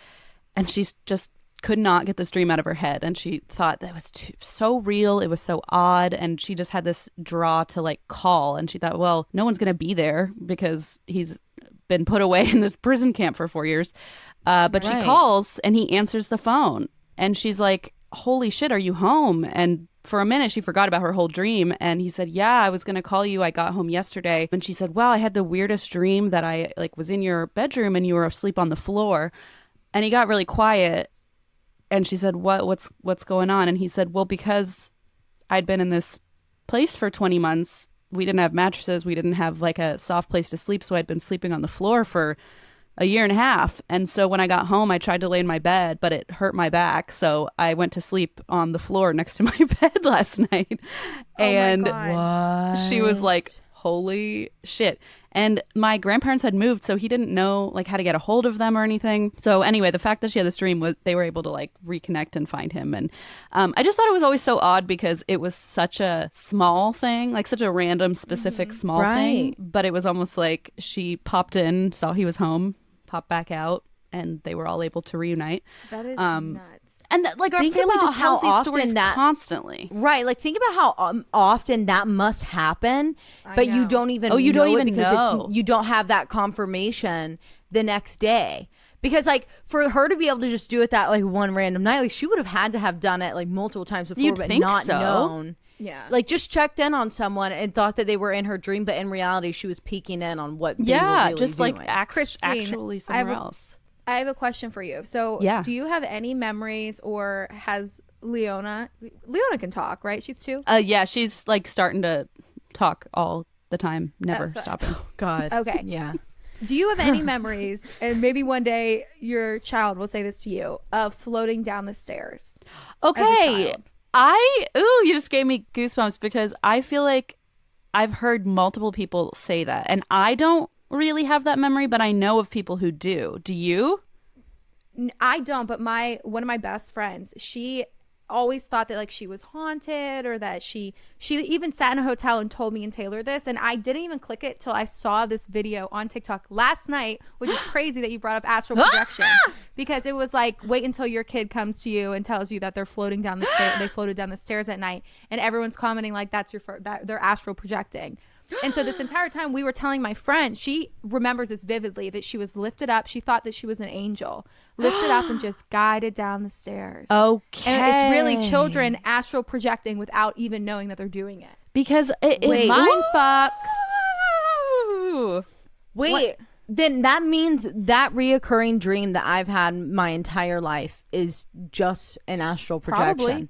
Speaker 3: and she just could not get this dream out of her head. And she thought that was so real. It was so odd. And she just had this draw to like call. And she thought, well, no one's going to be there because he's been put away in this prison camp for 4 years. But she calls and he answers the phone. And she's like, holy shit, are you home? And for a minute, she forgot about her whole dream. And he said, yeah, I was going to call you. I got home yesterday. And she said, well, I had the weirdest dream that I like was in your bedroom and you were asleep on the floor. And he got really quiet. And she said, what's going on? And he said, well, because I'd been in this place for 20 months, we didn't have mattresses. We didn't have like a soft place to sleep. So I'd been sleeping on the floor for a year and a half. And so when I got home, I tried to lay in my bed, but it hurt my back. So I went to sleep on the floor next to my bed last night. And she was like, holy shit. And my grandparents had moved, so he didn't know like how to get a hold of them or anything. So anyway, the fact that she had this dream was they were able to like reconnect and find him. And I just thought it was always so odd because it was such a small thing, like such a random, specific small thing. But it was almost like she popped in, saw he was home, popped back out, and they were all able to reunite.
Speaker 1: That is nuts.
Speaker 3: And like our
Speaker 2: Think
Speaker 3: family
Speaker 2: about
Speaker 3: just tells
Speaker 2: how
Speaker 3: these
Speaker 2: often
Speaker 3: stories
Speaker 2: that-
Speaker 3: constantly.
Speaker 2: Right. Like, think about how often that must happen, but you don't even
Speaker 3: you don't even
Speaker 2: because
Speaker 3: know.
Speaker 2: you don't have that confirmation the next day. Because, like, for her to be able to just do it that, like, one random night, like, she would have had to have done it, like, multiple times before,
Speaker 3: You'd
Speaker 2: but
Speaker 3: think
Speaker 2: not
Speaker 3: so.
Speaker 2: known.
Speaker 1: Yeah.
Speaker 2: Like, just checked in on someone and thought that they were in her dream, but in reality, she was peeking in on what they were really
Speaker 3: just
Speaker 2: doing.
Speaker 3: like
Speaker 1: Christine,
Speaker 3: actually somewhere else.
Speaker 1: I have a question for you. So, do you have any memories, or has Leona can talk, right? She's 2?
Speaker 3: Yeah, she's like starting to talk all the time, never stopping.
Speaker 2: God.
Speaker 1: Okay.
Speaker 2: Yeah.
Speaker 1: Do you have any memories, and maybe one day your child will say this to you, of floating down the stairs?
Speaker 3: Okay. You just gave me goosebumps because I feel like I've heard multiple people say that, and I don't really have that memory, but I know of people who do. Do you?
Speaker 1: I don't, but one of my best friends, she always thought that like she was haunted, or that she even sat in a hotel and told me and Taylar this, and I didn't even click it till I saw this video on TikTok last night, which is crazy that you brought up astral projection, because it was like, wait until your kid comes to you and tells you that they're floating down the stairs, they floated down the stairs at night, and everyone's commenting like that's that they're astral projecting. And so this entire time we were telling my friend, she remembers this vividly, that she was lifted up. She thought that she was an angel, lifted up and just guided down the stairs.
Speaker 3: Okay.
Speaker 1: And it's really children astral projecting without even knowing that they're doing it.
Speaker 3: Because it
Speaker 1: Mind fuck.
Speaker 2: Wait, then that means that reoccurring dream that I've had my entire life is just an astral projection.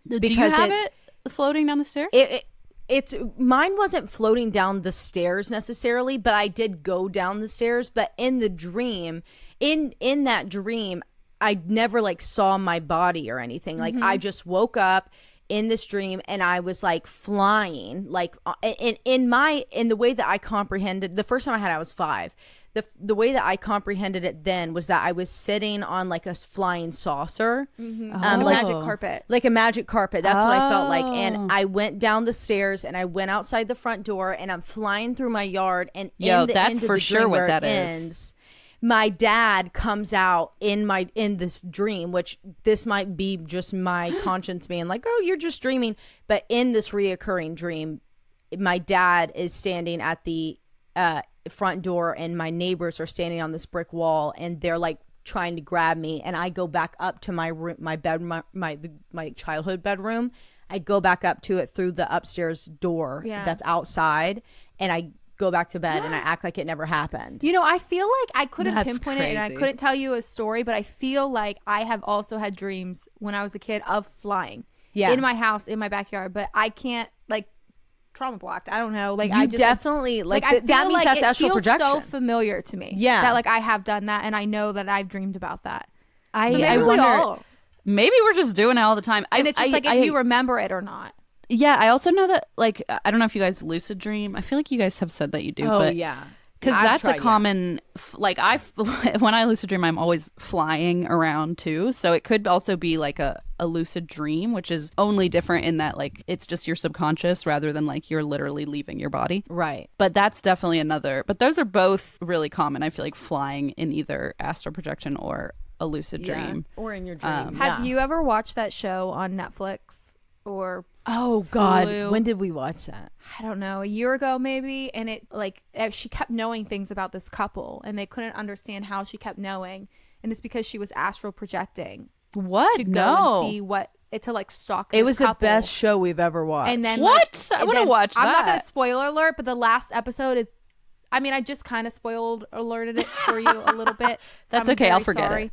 Speaker 3: Probably. Do you have it floating down the stairs?
Speaker 2: It's mine wasn't floating down the stairs necessarily, but I did go down the stairs. But in the dream, in that dream, I never like saw my body or anything. Like I just woke up in this dream and I was like flying, like in the way that I comprehended. The first time I had it, I was 5. The way that I comprehended it then was that I was sitting on like a flying saucer,
Speaker 1: Like a magic carpet.
Speaker 2: like a magic carpet. That's what I felt like. And I went down the stairs and I went outside the front door and I'm flying through my yard. And in the
Speaker 3: that's
Speaker 2: end of
Speaker 3: for
Speaker 2: the
Speaker 3: sure
Speaker 2: dream
Speaker 3: what
Speaker 2: where
Speaker 3: that
Speaker 2: it
Speaker 3: is.
Speaker 2: ends, my dad comes out in this dream, which this might be just my conscience being like, oh, you're just dreaming. But in this reoccurring dream, my dad is standing at the front door and my neighbors are standing on this brick wall and they're like trying to grab me, and I go back up to my room, my bedroom, my childhood bedroom. I go back up to it through the upstairs door that's outside, and I go back to bed and I act like it never happened.
Speaker 1: You know, I feel like I couldn't
Speaker 3: That's
Speaker 1: pinpoint it and I
Speaker 3: crazy.
Speaker 1: couldn't tell you a story, but I feel like I have also had dreams when I was a kid of flying in my house, in my backyard, but I can't like trauma blocked. I don't know. Like
Speaker 2: You
Speaker 1: I just
Speaker 2: definitely like
Speaker 1: I feel
Speaker 2: that means
Speaker 1: like
Speaker 2: that's
Speaker 1: it
Speaker 2: astral
Speaker 1: feels
Speaker 2: projection.
Speaker 1: so familiar to me.
Speaker 2: Yeah.
Speaker 1: That like I have done that and I know that I've dreamed about that.
Speaker 3: I
Speaker 1: So maybe we
Speaker 3: wonder.
Speaker 1: all-
Speaker 3: Maybe we're just doing it all the time.
Speaker 1: and it's just like if you remember it or not.
Speaker 3: Yeah, I also know that, like, I don't know if you guys lucid dream. I feel like you guys have said that you do.
Speaker 2: Oh
Speaker 3: but
Speaker 2: yeah.
Speaker 3: Because
Speaker 2: I've
Speaker 3: that's
Speaker 2: tried,
Speaker 3: a common, like when I lucid dream, I'm always flying around too. So it could also be like a lucid dream, which is only different in that like it's just your subconscious rather than like you're literally leaving your body.
Speaker 2: Right.
Speaker 3: But that's definitely another. But those are both really common. I feel like flying in either astral projection or a lucid dream.
Speaker 2: Or in your dream.
Speaker 1: Have you ever watched that show on Netflix or
Speaker 2: Oh God,
Speaker 1: Hulu?
Speaker 2: when did we watch that?
Speaker 1: I don't know, a year ago maybe, and it like she kept knowing things about this couple and they couldn't understand how she kept knowing, and it's because she was astral projecting
Speaker 3: What?
Speaker 1: to go and see what it to like stalk this
Speaker 2: It was
Speaker 1: couple.
Speaker 2: the best show we've ever watched.
Speaker 1: And then
Speaker 3: What?
Speaker 1: like,
Speaker 3: I want to watch that.
Speaker 1: I'm not gonna spoiler alert, but the last episode is, I mean, I just kind of spoiled alerted it for you a little bit.
Speaker 3: That's
Speaker 1: I'm
Speaker 3: okay. I'll
Speaker 1: very
Speaker 3: forget
Speaker 1: sorry.
Speaker 3: it.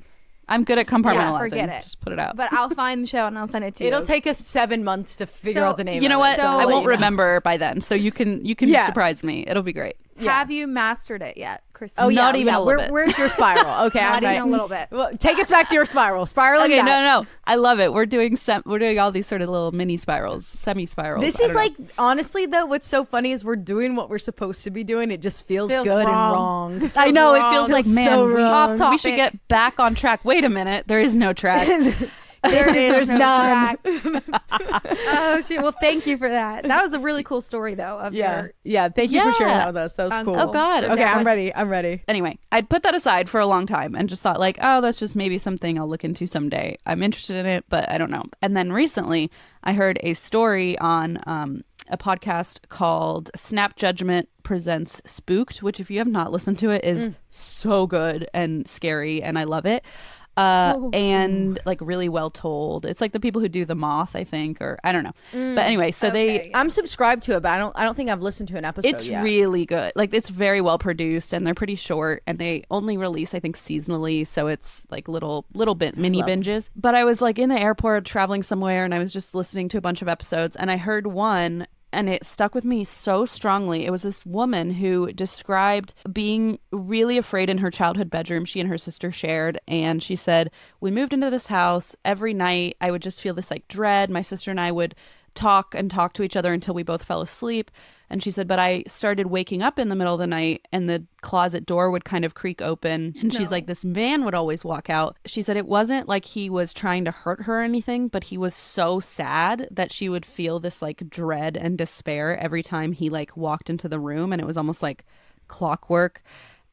Speaker 3: I'm good at compartmentalizing.
Speaker 1: forget it.
Speaker 3: Just put it out.
Speaker 1: But I'll find the show and I'll send it to you.
Speaker 2: It'll take us 7 months to figure
Speaker 1: So,
Speaker 2: out the name.
Speaker 3: You know
Speaker 2: of
Speaker 3: what?
Speaker 2: It, so I'll
Speaker 3: I
Speaker 2: let
Speaker 3: won't
Speaker 2: you know.
Speaker 3: remember by then, so you can
Speaker 2: Yeah.
Speaker 3: surprise me. It'll be great.
Speaker 1: Have you mastered it yet, Christine?
Speaker 2: Oh yeah,
Speaker 3: Not even a little bit.
Speaker 2: Where's your spiral? Okay,
Speaker 1: Not
Speaker 2: I'm
Speaker 1: even
Speaker 2: right.
Speaker 1: a little bit.
Speaker 2: Well, take us back to your spiral. Spiraling
Speaker 3: Okay,
Speaker 2: back.
Speaker 3: no. I love it. We're doing all these sort of little mini spirals, semi spirals.
Speaker 2: This is like, honestly though, what's so funny is we're doing what we're supposed to be doing. It just feels
Speaker 1: Feels
Speaker 2: good
Speaker 1: wrong.
Speaker 2: and wrong.
Speaker 3: I know
Speaker 1: wrong.
Speaker 3: it feels like
Speaker 2: Feels
Speaker 3: man,
Speaker 2: so
Speaker 3: we,
Speaker 2: wrong.
Speaker 3: we should get back on track. Wait a minute, there is no track.
Speaker 2: There's
Speaker 1: no
Speaker 2: none.
Speaker 1: track. Oh shit! Well, thank you for that. That was a really cool story, though. Of
Speaker 2: Yeah. Thank you for sharing
Speaker 3: Yeah.
Speaker 2: that with us. That was cool.
Speaker 3: Oh God.
Speaker 2: Okay, I'm ready. I'm ready.
Speaker 3: Anyway, I'd put that aside for a long time and just thought like, oh, that's just maybe something I'll look into someday. I'm interested in it, but I don't know. And then recently I heard a story on a podcast called Snap Judgment Presents Spooked, which if you have not listened to it is so good and scary and I love it. And like really well told. It's like the people who do The Moth, I think, or I don't know. But anyway, so
Speaker 2: I'm subscribed to it, but I don't think I've listened to an episode
Speaker 3: it's
Speaker 2: yet.
Speaker 3: really good. Like it's very well produced and they're pretty short and they only release I think seasonally, so it's like little bit mini binges. But I was like in the airport traveling somewhere and I was just listening to a bunch of episodes and I heard one and it stuck with me so strongly. It was this woman who described being really afraid in her childhood bedroom she and her sister shared. And she said, we moved into this house. Every night I would just feel this like dread. My sister and I would talk to each other until we both fell asleep. And she said, but I started waking up in the middle of the night and the closet door would kind of creak open. And she's like, this man would always walk out. She said it wasn't like he was trying to hurt her or anything, but he was so sad that she would feel this like dread and despair every time he like walked into the room. And it was almost like clockwork.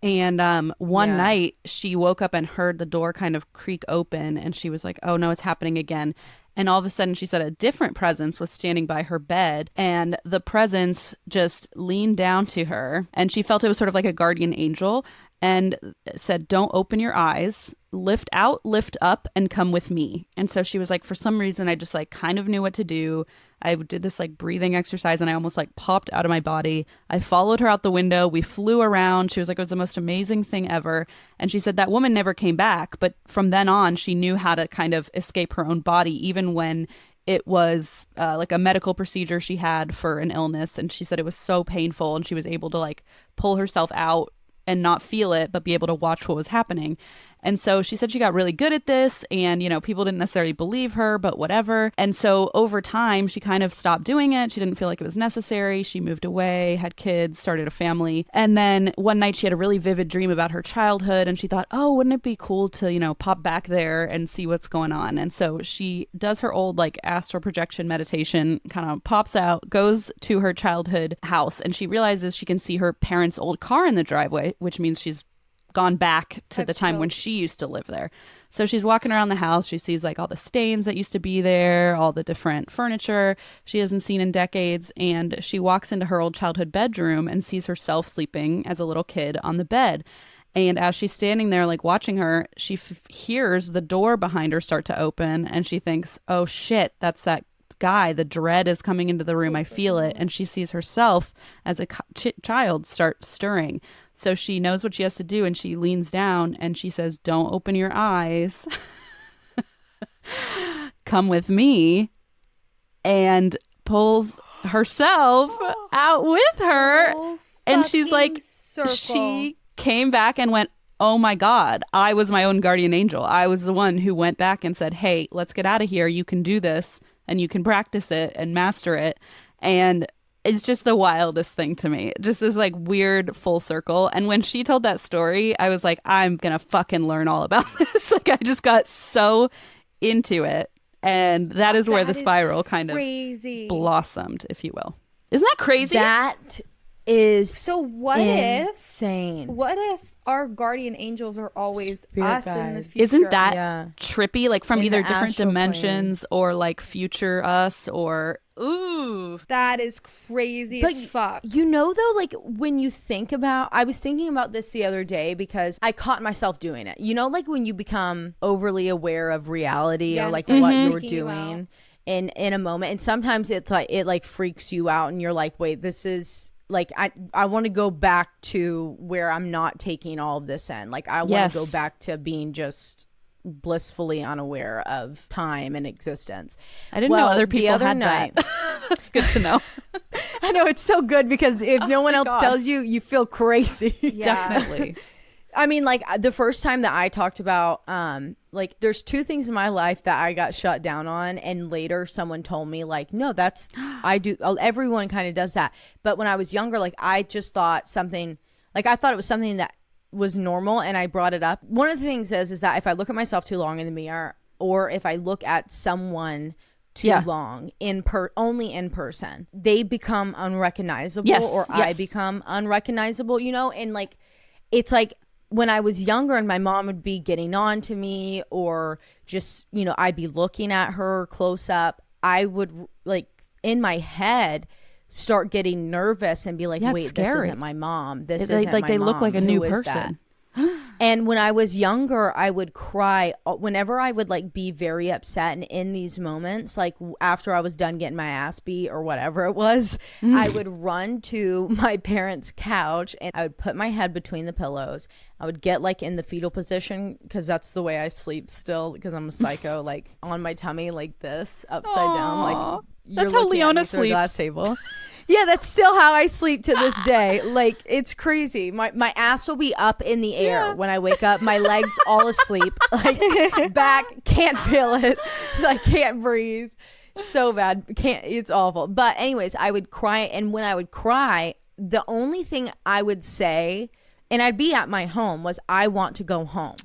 Speaker 3: And one night she woke up and heard the door kind of creak open and she was like, oh no, it's happening again. And all of a sudden, she said a different presence was standing by her bed and the presence just leaned down to her and she felt it was sort of like a guardian angel and said, don't open your eyes, lift out, lift up and come with me. And so she was like, for some reason, I just like kind of knew what to do. I did this like breathing exercise and I almost like popped out of my body. I followed her out the window. We flew around. She was like, it was the most amazing thing ever. And she said that woman never came back. But from then on, she knew how to kind of escape her own body, even when it was like a medical procedure she had for an illness. And she said it was so painful and she was able to like pull herself out and not feel it, but be able to watch what was happening. And so she said she got really good at this and, you know, people didn't necessarily believe her, but whatever. And so over time, she kind of stopped doing it. She didn't feel like it was necessary. She moved away, had kids, started a family. And then one night she had a really vivid dream about her childhood and she thought, oh, wouldn't it be cool to, you know, pop back there and see what's going on? And so she does her old like astral projection meditation, kind of pops out, goes to her childhood house and she realizes she can see her parents' old car in the driveway, which means she's gone back to the time when she used to live there. So she's walking around the house. She sees like all the stains that used to be there, all the different furniture she hasn't seen in decades. And she walks into her old childhood bedroom and sees herself sleeping as a little kid on the bed. And as she's standing there, like watching her, she hears the door behind her start to open and she thinks, oh shit, that's that guy. The dread is coming into the room. I feel it. And she sees herself as a child start stirring. So she knows what she has to do and she leans down and she says, don't open your eyes. Come with me. And pulls herself out with her. And she's like, she came back and went, oh my God, I was my own guardian angel. I was the one who went back and said, hey, let's get out of here. You can do this and you can practice it and master it. And it's just the wildest thing to me. Just this like weird full circle. And when she told that story, I was like, I'm gonna fucking learn all about this. Like I just got so into it. And that is where the spiral kind of blossomed, if you will. Isn't that crazy?
Speaker 2: That is
Speaker 1: so what
Speaker 2: insane.
Speaker 1: What if our guardian angels are always us in the future?
Speaker 3: Isn't that trippy? Like from either different dimensions or like future us or ooh.
Speaker 1: That is crazy as fuck.
Speaker 2: You know though, like when you think about, I was thinking about this the other day because I caught myself doing it. You know, like when you become overly aware of reality or like what you're doing in a moment, and sometimes it's like it like freaks you out and you're like, wait, this is like I want to go back to where I'm not taking all of this in. Like I want to go back to being just blissfully unaware of time and existence.
Speaker 3: I didn't know other people had that. That's good to know.
Speaker 2: I know, it's so good because if no one else tells you, you feel crazy.
Speaker 3: Definitely.
Speaker 2: I mean, like the first time that I talked about, like there's two things in my life that I got shut down on, and later someone told me like, no, that's, I do, everyone kind of does that. But when I was younger, like I just thought something, like I thought it was something that was normal, and I brought it up. One of the things is that if I look at myself too long in the mirror, or if I look at someone too long only in person, they become unrecognizable, or I become unrecognizable, you know? And like, it's like, when I was younger and my mom would be getting on to me, or just, you know, I'd be looking at her close up, I would like in my head start getting nervous and be like, wait, this isn't my mom. This isn't
Speaker 3: like
Speaker 2: my
Speaker 3: they
Speaker 2: mom.
Speaker 3: look like a new
Speaker 2: Who is
Speaker 3: person.
Speaker 2: And when I was younger, I would cry whenever I would like be very upset. And in these moments, like after I was done getting my ass beat or whatever it was, I would run to my parents' couch and I would put my head between the pillows. I would get like in the fetal position, because that's the way I sleep still, because I'm a psycho, like on my tummy like this, upside down. Like
Speaker 3: that's how Leona sleeps.
Speaker 2: Glass table. Yeah, that's still how I sleep to this day. Like, it's crazy. My ass will be up in the air when I wake up. My legs all asleep. Like, back, can't feel it. I can't breathe. So bad. It's awful. But anyways, I would cry. And when I would cry, the only thing I would say, and I'd be at my home, was I want to go home.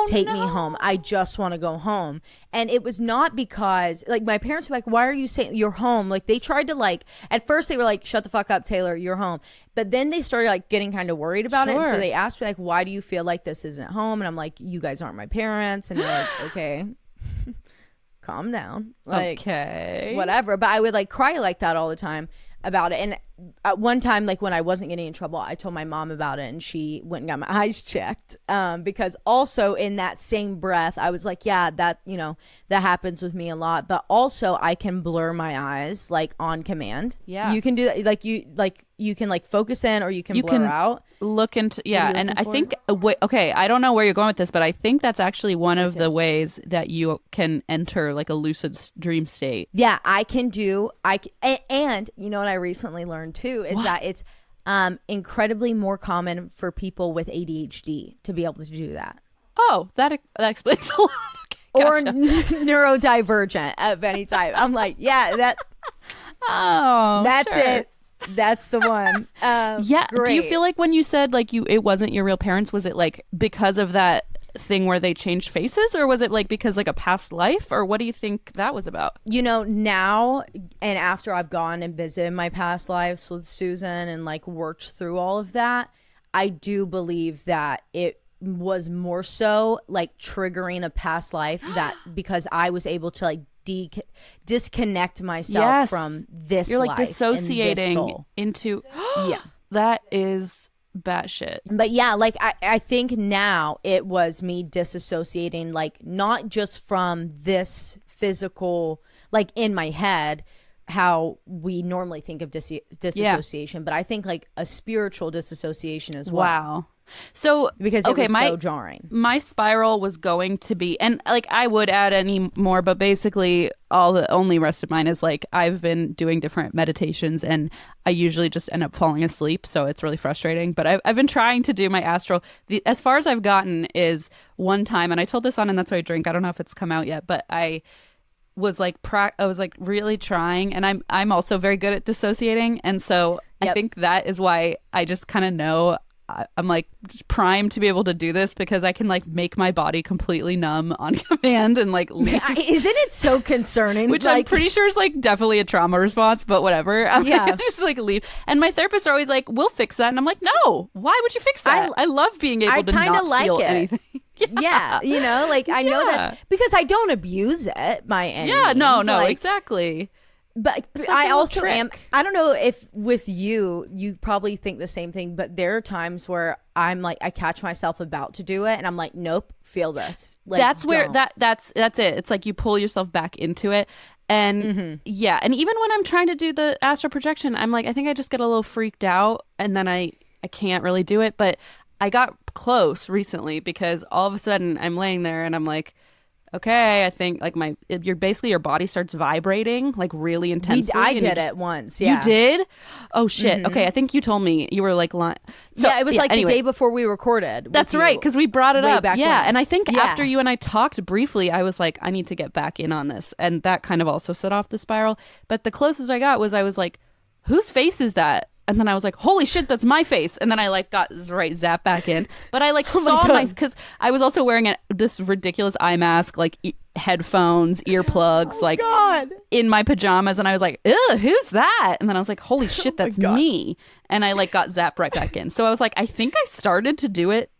Speaker 2: Take me home. I just want to go home. And it was not because, like, my parents were like, why are you saying you're home? Like, they tried to, like, at first they were like, shut the fuck up, Taylar, you're home. But then they started, like, getting kind of worried about it. And so they asked me, like, why do you feel like this isn't home? And I'm like, you guys aren't my parents. And they're like, okay, calm down. Like,
Speaker 3: okay.
Speaker 2: Whatever. But I would, like, cry like that all the time about it. And at one time, like when I wasn't getting in trouble, I told my mom about it, and she went and got my eyes checked, because also in that same breath I was like, yeah, that, you know, that happens with me a lot, but also I can blur my eyes like on command. You can do that, you can like focus in, or you can blur out,
Speaker 3: look into and I think okay, I don't know where you're going with this, but I think that's actually one of the ways that you can enter like a lucid dream state.
Speaker 2: I can do and you know what I recently learned too is that it's incredibly more common for people with ADHD to be able to do that.
Speaker 3: Oh, that explains a lot. Okay,
Speaker 2: or
Speaker 3: gotcha.
Speaker 2: Neurodivergent of any type. I'm like, that's it. That's the one. Great.
Speaker 3: Do you feel like when you said like it wasn't your real parents, was it like because of that thing where they changed faces, or was it like because like a past life, or what do you think that was about?
Speaker 2: You know, now and after I've gone and visited my past lives with Susan and like worked through all of that, I do believe that it was more so like triggering a past life, that because I was able to like disconnect myself from this.
Speaker 3: You're like
Speaker 2: life
Speaker 3: dissociating into that is batshit.
Speaker 2: But yeah, like I think now it was me disassociating, like not just from this physical, like in my head, how we normally think of disassociation, but I think like a spiritual disassociation as well.
Speaker 3: Wow. So
Speaker 2: because it was so jarring.
Speaker 3: My spiral was going to be, and like I would add any more, but basically the only rest of mine is like I've been doing different meditations and I usually just end up falling asleep, so it's really frustrating. But I've been trying to do my astral. As far as I've gotten is one time, and I told this on And That's Why I Drink. I don't know if it's come out yet, but was like I was like really trying, and I'm also very good at dissociating, and so I think that is why I just kind of know I'm like primed to be able to do this, because I can like make my body completely numb on command and like leave.
Speaker 2: Isn't it so concerning?
Speaker 3: Which I'm pretty sure is like definitely a trauma response, but whatever. I'm like, just like leave. And my therapists are always like, "We'll fix that," and I'm like, "No, why would you fix that? I love being able to not
Speaker 2: like
Speaker 3: feel
Speaker 2: it.
Speaker 3: anything."
Speaker 2: Yeah, you know, like I know that's because I don't abuse it by any means.
Speaker 3: Yeah, no,
Speaker 2: like,
Speaker 3: exactly.
Speaker 2: But I also am. I don't know if with you probably think the same thing, but there are times where I'm like, I catch myself about to do it, and I'm like, nope, feel this. Like,
Speaker 3: that's where that's it. It's like you pull yourself back into it, and yeah, and even when I'm trying to do the astral projection, I'm like, I think I just get a little freaked out, and then I can't really do it. But I got close recently because all of a sudden I'm laying there and I'm like, okay, I think like your body starts vibrating like really intensely.
Speaker 2: I did it once. Yeah.
Speaker 3: You did? Oh shit. Okay, I think you told me you were like so,
Speaker 2: yeah, it was like anyway, the day before we recorded.
Speaker 3: That's right, because we brought it up. Yeah,
Speaker 2: when.
Speaker 3: and I think after you and I talked briefly, I was like, I need to get back in on this, and that kind of also set off the spiral. But the closest I got was I was like, whose face is that? And then I was like, holy shit, that's my face. And then I like got zap back in. But I like saw because I was also wearing this ridiculous eye mask, like headphones, earplugs, in my pajamas. And I was like, ugh, who's that? And then I was like, holy shit, that's me. And I like got zapped right back in. So I was like, I think I started to do it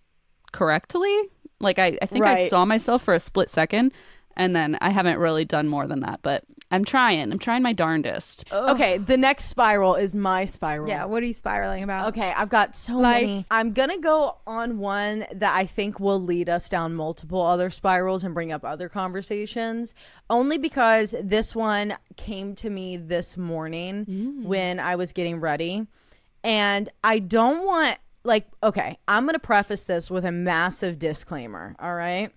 Speaker 3: correctly. Like I think I saw myself for a split second. And then I haven't really done more than that, but I'm trying my darndest.
Speaker 2: Okay, the next spiral is my spiral.
Speaker 1: Yeah, what are you spiraling about?
Speaker 2: Okay, I've got so many. I'm gonna go on one that I think will lead us down multiple other spirals and bring up other conversations, only because this one came to me this morning when I was getting ready. And I don't want, like, okay, I'm gonna preface this with a massive disclaimer, all right?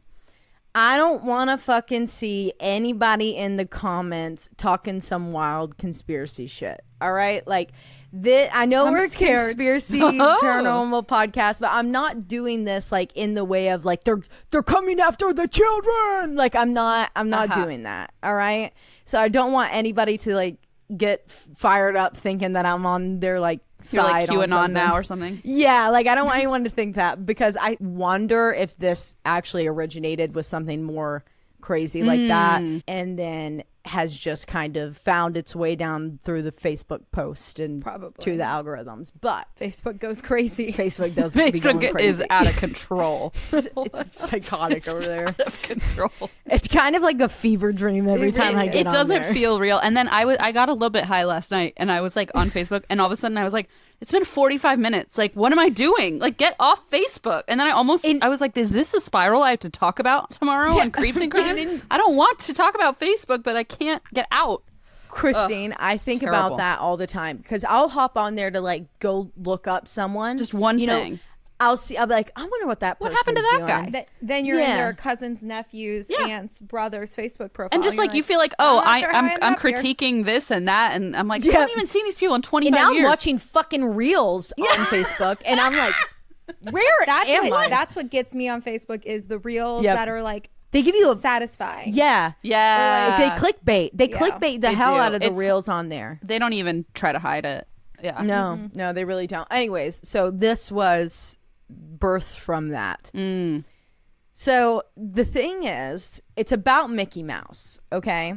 Speaker 2: I don't want to fucking see anybody in the comments talking some wild conspiracy shit. All right? Like, I know we're a conspiracy paranormal podcast, but I'm not doing this like in the way of like they're coming after the children. Like I'm not doing that. All right? So I don't want anybody to like get fired up thinking that I'm on their like side.
Speaker 3: You're like QAnon now or something.
Speaker 2: Yeah, like I don't want anyone to think that, because I wonder if this actually originated with something more crazy like that, and then has just kind of found its way down through the Facebook post and probably to the algorithms. But
Speaker 1: Facebook goes crazy.
Speaker 2: Facebook does.
Speaker 3: Facebook is out of control.
Speaker 2: It's psychotic over there.
Speaker 3: Out of control.
Speaker 2: It's kind of like a fever dream every time I get on
Speaker 3: doesn't
Speaker 2: there.
Speaker 3: feel real. And then I got a little bit high last night, and I was like on Facebook, and all of a sudden I was like, it's been 45 minutes. Like, what am I doing? Like, get off Facebook. And then I was like, is this a spiral I have to talk about tomorrow on Creeps and Crimes? I don't want to talk about Facebook, but I can't get out.
Speaker 2: Christine, I think about that all the time, because I'll hop on there to like go look up someone.
Speaker 3: Just one thing.
Speaker 2: I'll be like, I wonder what that person's
Speaker 3: happened to that
Speaker 2: doing.
Speaker 3: guy.
Speaker 1: Then you're in their cousins, nephews, aunts, brothers' Facebook profile.
Speaker 3: And just like you feel like, oh, I'm critiquing this and that, and I'm like, I haven't even seen these people in 25 years.
Speaker 2: And now I'm watching fucking reels on Facebook, and I'm like, where am I?
Speaker 1: That's what gets me on Facebook is the reels that are like,
Speaker 2: they give you
Speaker 1: satisfying.
Speaker 2: Yeah.
Speaker 3: Yeah.
Speaker 2: They clickbait. They clickbait the hell out of the reels on there.
Speaker 3: They don't even try to hide it. Yeah.
Speaker 2: No, they really don't. Anyways, so this was birthed from that. So the thing is, it's about Mickey Mouse, okay?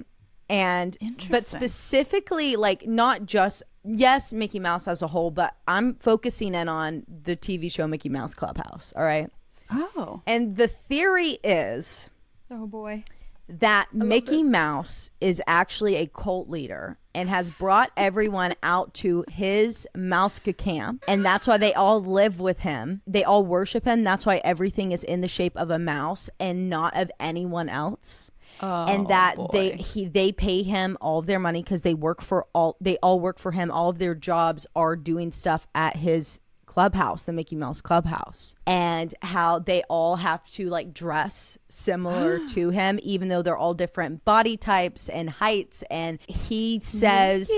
Speaker 2: But specifically, like, not just, yes, Mickey Mouse as a whole, but I'm focusing in on the TV show Mickey Mouse Clubhouse, all right?
Speaker 3: Oh.
Speaker 2: And the theory is,
Speaker 1: oh boy,
Speaker 2: that Mickey Mouse is actually a cult leader and has brought everyone out to his mouse camp, and that's why they all live with him. They all worship him. That's why everything is in the shape of a mouse and not of anyone else. And that they pay him all of their money because they all work for him. All of their jobs are doing stuff at his clubhouse, the Mickey Mouse Clubhouse, and how they all have to like dress similar to him, even though they're all different body types and heights, and he says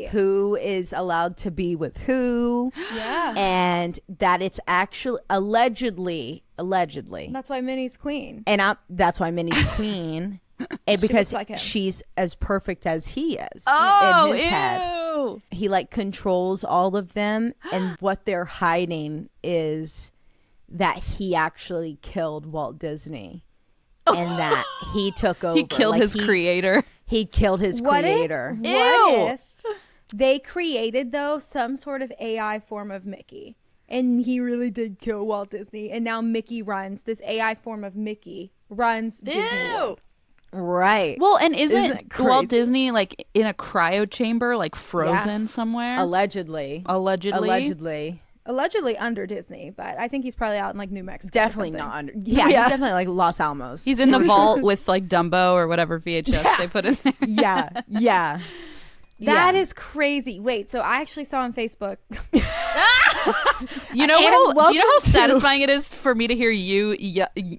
Speaker 2: who is allowed to be with who, and that it's actually allegedly
Speaker 1: that's why Minnie's queen,
Speaker 2: and that's why Minnie's queen. And
Speaker 1: She
Speaker 2: because
Speaker 1: looks like him.
Speaker 2: she's as perfect as he is
Speaker 3: Oh,
Speaker 2: in his head.
Speaker 3: ew.
Speaker 2: He like controls all of them, and what they're hiding is that he actually killed Walt Disney. And that he took over.
Speaker 3: He killed his creator.
Speaker 2: He killed his creator.
Speaker 1: What if they created, though, some sort of AI form of Mickey? And he really did kill Walt Disney. And now Mickey runs, this AI form of Mickey runs Disney World.
Speaker 2: Right.
Speaker 3: Well, and
Speaker 2: that
Speaker 3: isn't
Speaker 2: crazy?
Speaker 3: Walt Disney like in a cryo chamber, like frozen somewhere?
Speaker 2: Allegedly.
Speaker 1: Allegedly under Disney, but I think he's probably out in like New Mexico.
Speaker 2: Definitely
Speaker 1: or something.
Speaker 2: not under. Yeah, he's definitely like Los Alamos.
Speaker 3: He's in the vault with like Dumbo or whatever VHS they put in there.
Speaker 2: Yeah.
Speaker 1: That is crazy. Wait, so I actually saw on Facebook.
Speaker 3: You know
Speaker 2: And
Speaker 3: what? Do you know how
Speaker 2: welcome to-
Speaker 3: satisfying it is for me to hear you,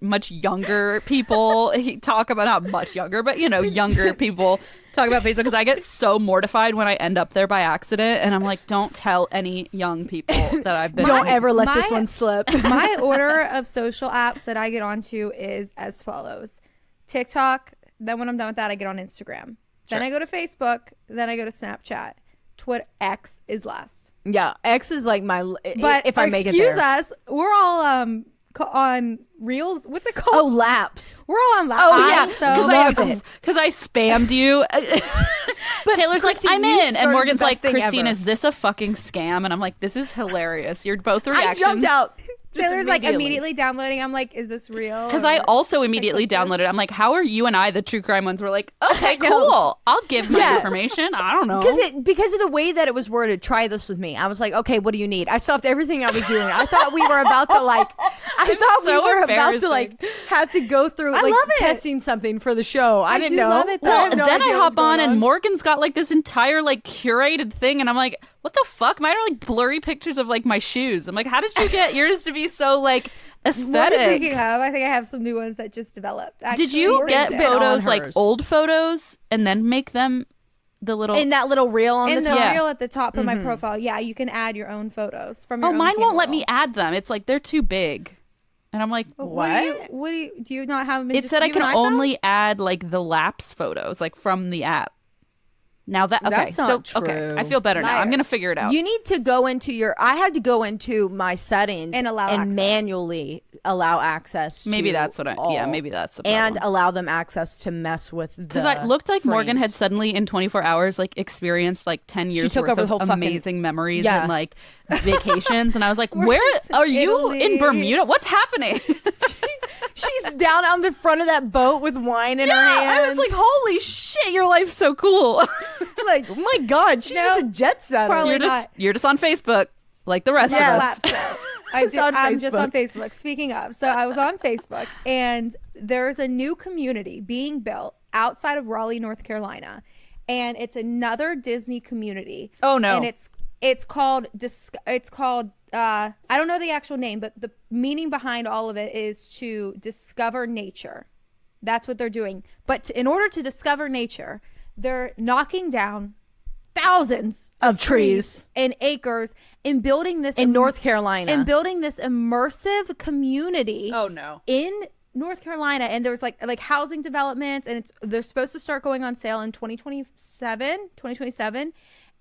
Speaker 3: much younger people, talk about, not much younger, but you know, younger people talk about Facebook? Because I get so mortified when I end up there by accident, and I'm like, don't tell any young people that I've been.
Speaker 2: Don't ever let
Speaker 1: my-
Speaker 2: this one slip.
Speaker 1: My order of social apps that I get onto is as follows: TikTok. Then when I'm done with that, I get on Instagram. Then I go to Facebook. Then I go to Snapchat. Twitter. X is last.
Speaker 2: Yeah, X is like my.
Speaker 1: But
Speaker 2: if I make it there.
Speaker 1: excuse us, we're all on Reels. What's it called?
Speaker 2: Oh, laps.
Speaker 1: We're all on.
Speaker 2: Oh, yeah.
Speaker 1: So
Speaker 3: Because I spammed you. Taylor's like,
Speaker 2: Christine,
Speaker 3: I'm
Speaker 2: you
Speaker 3: in.
Speaker 2: started
Speaker 3: And Morgan's
Speaker 2: the
Speaker 3: like,
Speaker 2: best thing
Speaker 3: Christine,
Speaker 2: ever.
Speaker 3: is this a fucking scam? And I'm like, this is hilarious. You're both
Speaker 2: I
Speaker 3: reactions.
Speaker 2: jumped out.
Speaker 1: Taylor's like immediately downloading. I'm like, is this real?
Speaker 3: Because I also immediately downloaded. I'm like, how are you and I, the true crime ones, were like, okay, cool. I'll give my information. I don't know.
Speaker 2: Because of the way that it was worded, try this with me. I was like, okay, what do you need? I stopped everything I was doing. I thought we were about to have to go through
Speaker 1: I
Speaker 2: like
Speaker 1: love it.
Speaker 2: testing something for the show. I didn't
Speaker 1: do
Speaker 2: know.
Speaker 1: love it, though.
Speaker 2: I
Speaker 3: Well,
Speaker 2: have no
Speaker 3: then I
Speaker 2: idea
Speaker 3: hop
Speaker 2: what's going
Speaker 3: on and Morgan's got like this entire like curated thing, and I'm like, what the fuck? Mine are like blurry pictures of like my shoes. I'm like, how did you get yours to be so like
Speaker 1: What are you
Speaker 3: aesthetic?
Speaker 1: thinking of? I think I have some new ones that just developed. Actually,
Speaker 3: Did you get
Speaker 2: been on
Speaker 3: photos like
Speaker 2: hers.
Speaker 3: old photos and then make them the little?
Speaker 2: in that little reel on
Speaker 1: in
Speaker 2: the
Speaker 1: the
Speaker 2: top.
Speaker 1: reel at the top of my profile? Yeah, you can add your own photos from your
Speaker 3: Oh,
Speaker 1: own
Speaker 3: mine won't
Speaker 1: camera
Speaker 3: let
Speaker 1: roll.
Speaker 3: me add them. It's like they're too big, and I'm like,
Speaker 1: What do you not have them? In
Speaker 3: it
Speaker 1: just
Speaker 3: said I
Speaker 1: you
Speaker 3: can
Speaker 1: and iPhone?
Speaker 3: only add like the lapse photos like from the app. Now that okay,
Speaker 2: That's not
Speaker 3: so okay,
Speaker 2: true.
Speaker 3: I feel better now. I'm gonna
Speaker 1: Liars.
Speaker 3: figure it out.
Speaker 2: You need to go into your. I had to go into my settings
Speaker 1: And allow access.
Speaker 2: manually allow access.
Speaker 3: Maybe
Speaker 2: to
Speaker 3: that's what I.
Speaker 2: all,
Speaker 3: Yeah, maybe that's the
Speaker 2: and
Speaker 3: problem.
Speaker 2: allow them access to mess with.
Speaker 3: Because it looked like Morgan had
Speaker 2: frames.
Speaker 3: suddenly in 24 hours like experienced like 10 years
Speaker 2: took
Speaker 3: worth
Speaker 2: over the
Speaker 3: of
Speaker 2: whole fucking-
Speaker 3: amazing memories
Speaker 2: Yeah.
Speaker 3: and like vacations, and I was like, where are you in
Speaker 1: Italy.
Speaker 3: Bermuda? What's happening?
Speaker 2: She's down on the front of that boat with wine in her hand.
Speaker 3: I was like, holy shit, your life's so cool.
Speaker 2: like, oh my god, she's just a jet setter.
Speaker 1: Probably
Speaker 3: You're just on Facebook like the rest
Speaker 2: Yeah.
Speaker 3: of us.
Speaker 1: Lapse.
Speaker 2: It's on
Speaker 1: I'm just
Speaker 2: Facebook.
Speaker 1: on Facebook. Speaking of, so I was on Facebook, and there's a new community being built outside of Raleigh, North Carolina, and it's another Disney community.
Speaker 3: Oh, no.
Speaker 1: And it's called I don't know the actual name, but the meaning behind all of it is to discover nature. That's what they're doing. But in order to discover nature, they're knocking down thousands
Speaker 2: Of trees.
Speaker 1: and acres and building this
Speaker 2: in North Carolina.
Speaker 1: and building this immersive community
Speaker 3: Oh no.
Speaker 1: in North Carolina. And there's like housing developments, and they're supposed to start going on sale in 2027,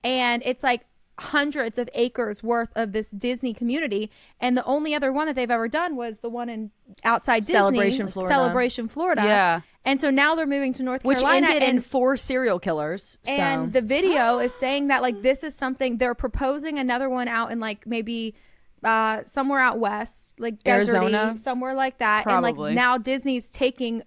Speaker 1: and it's like hundreds of acres worth of this Disney community. And the only other one that they've ever done was the one in outside Disney,
Speaker 2: Celebration, Florida.
Speaker 1: Celebration, Florida.
Speaker 3: Yeah.
Speaker 1: And so now they're moving to North
Speaker 2: which
Speaker 1: Carolina,
Speaker 2: ended in
Speaker 1: and
Speaker 2: 4 serial killers.
Speaker 1: and
Speaker 2: so.
Speaker 1: the video is saying that like this is something they're proposing another one out in like maybe somewhere out west, like
Speaker 2: Arizona?
Speaker 1: deserty, somewhere like that.
Speaker 3: Probably.
Speaker 1: And like now Disney's taking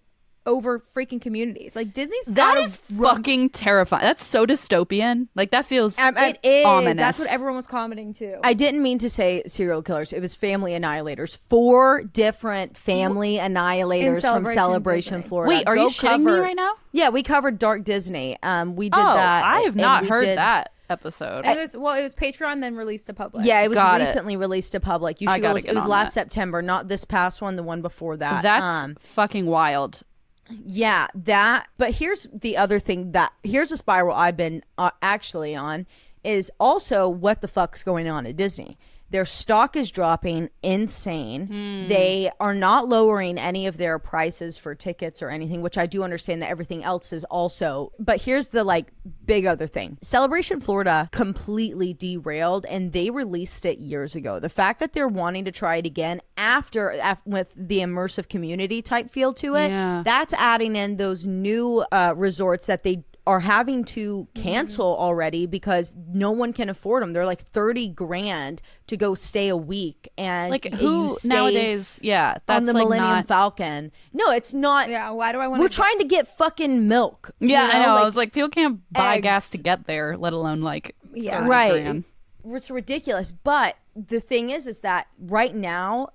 Speaker 1: over freaking communities. Like Disney's
Speaker 3: That
Speaker 1: gotta
Speaker 3: is fucking terrifying. That's so dystopian. Like that feels
Speaker 1: it is.
Speaker 3: ominous.
Speaker 1: That's what everyone was commenting too.
Speaker 2: I didn't mean to say serial killers. It was family annihilators. 4 different family annihilators from
Speaker 1: Celebration,
Speaker 2: Celebration,
Speaker 1: Disney.
Speaker 2: Florida.
Speaker 3: Wait, are you shitting me right now?
Speaker 2: Yeah, we covered Dark Disney. We did
Speaker 3: Oh,
Speaker 2: that.
Speaker 3: I have
Speaker 2: and
Speaker 3: not
Speaker 2: we
Speaker 3: heard
Speaker 2: did-
Speaker 3: that episode.
Speaker 1: it was Patreon, then released to public.
Speaker 2: Yeah, it was
Speaker 3: Got it.
Speaker 2: recently released to public. You
Speaker 3: I
Speaker 2: should go.
Speaker 3: gotta
Speaker 2: Listen.
Speaker 3: get
Speaker 2: It was
Speaker 3: on
Speaker 2: last
Speaker 3: that.
Speaker 2: September, not this past one. The one before that.
Speaker 3: That's fucking wild.
Speaker 2: Yeah, that. But here's the other thing here's a spiral I've been actually on is also what the fuck's going on at Disney. Their stock is dropping insane. They are not lowering any of their prices for tickets or anything, which I do understand that everything else is also. But here's the like big other thing. Celebration Florida completely derailed, and they released it years ago. The fact that they're wanting to try it again after with the immersive community type feel to it, that's adding in those new resorts that they are having to cancel already because no one can afford them. They're like 30 grand to go stay a week, and
Speaker 3: like who nowadays? Yeah, that's
Speaker 2: on the
Speaker 3: like
Speaker 2: Millennium Falcon. No, it's not.
Speaker 1: Yeah, why do I want?
Speaker 2: We're trying to get fucking milk.
Speaker 3: Yeah,
Speaker 2: you know?
Speaker 3: I know.
Speaker 2: Like,
Speaker 3: I was like, people can't buy
Speaker 2: eggs.
Speaker 3: gas to get there, let alone like 30
Speaker 2: right.
Speaker 3: grand.
Speaker 2: It's ridiculous. But the thing is that right now,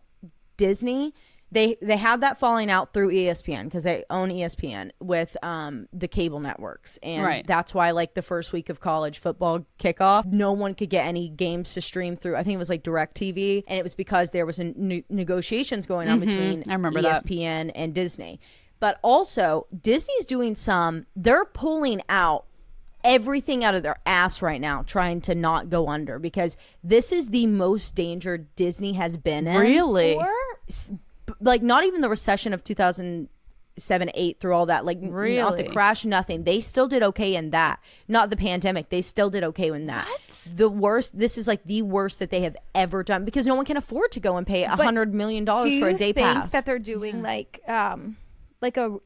Speaker 2: Disney. They had that falling out through ESPN because they own ESPN with the cable networks. And that's why like the first week of college football kickoff, no one could get any games to stream through. I think it was like DirecTV. And it was because there was negotiations going on between ESPN and Disney. But also Disney's doing they're pulling out everything out of their ass right now trying to not go under because this is the most danger Disney has been in.
Speaker 3: Really?
Speaker 2: Like not even the recession of 2007-8 through all that, like not the crash, nothing. They still did okay in that. Not the pandemic. They still did okay in that. What? The worst. This is like the worst that they have ever done because no one can afford to go and pay $100 million for a day pass.
Speaker 1: Do you think that they're doing like a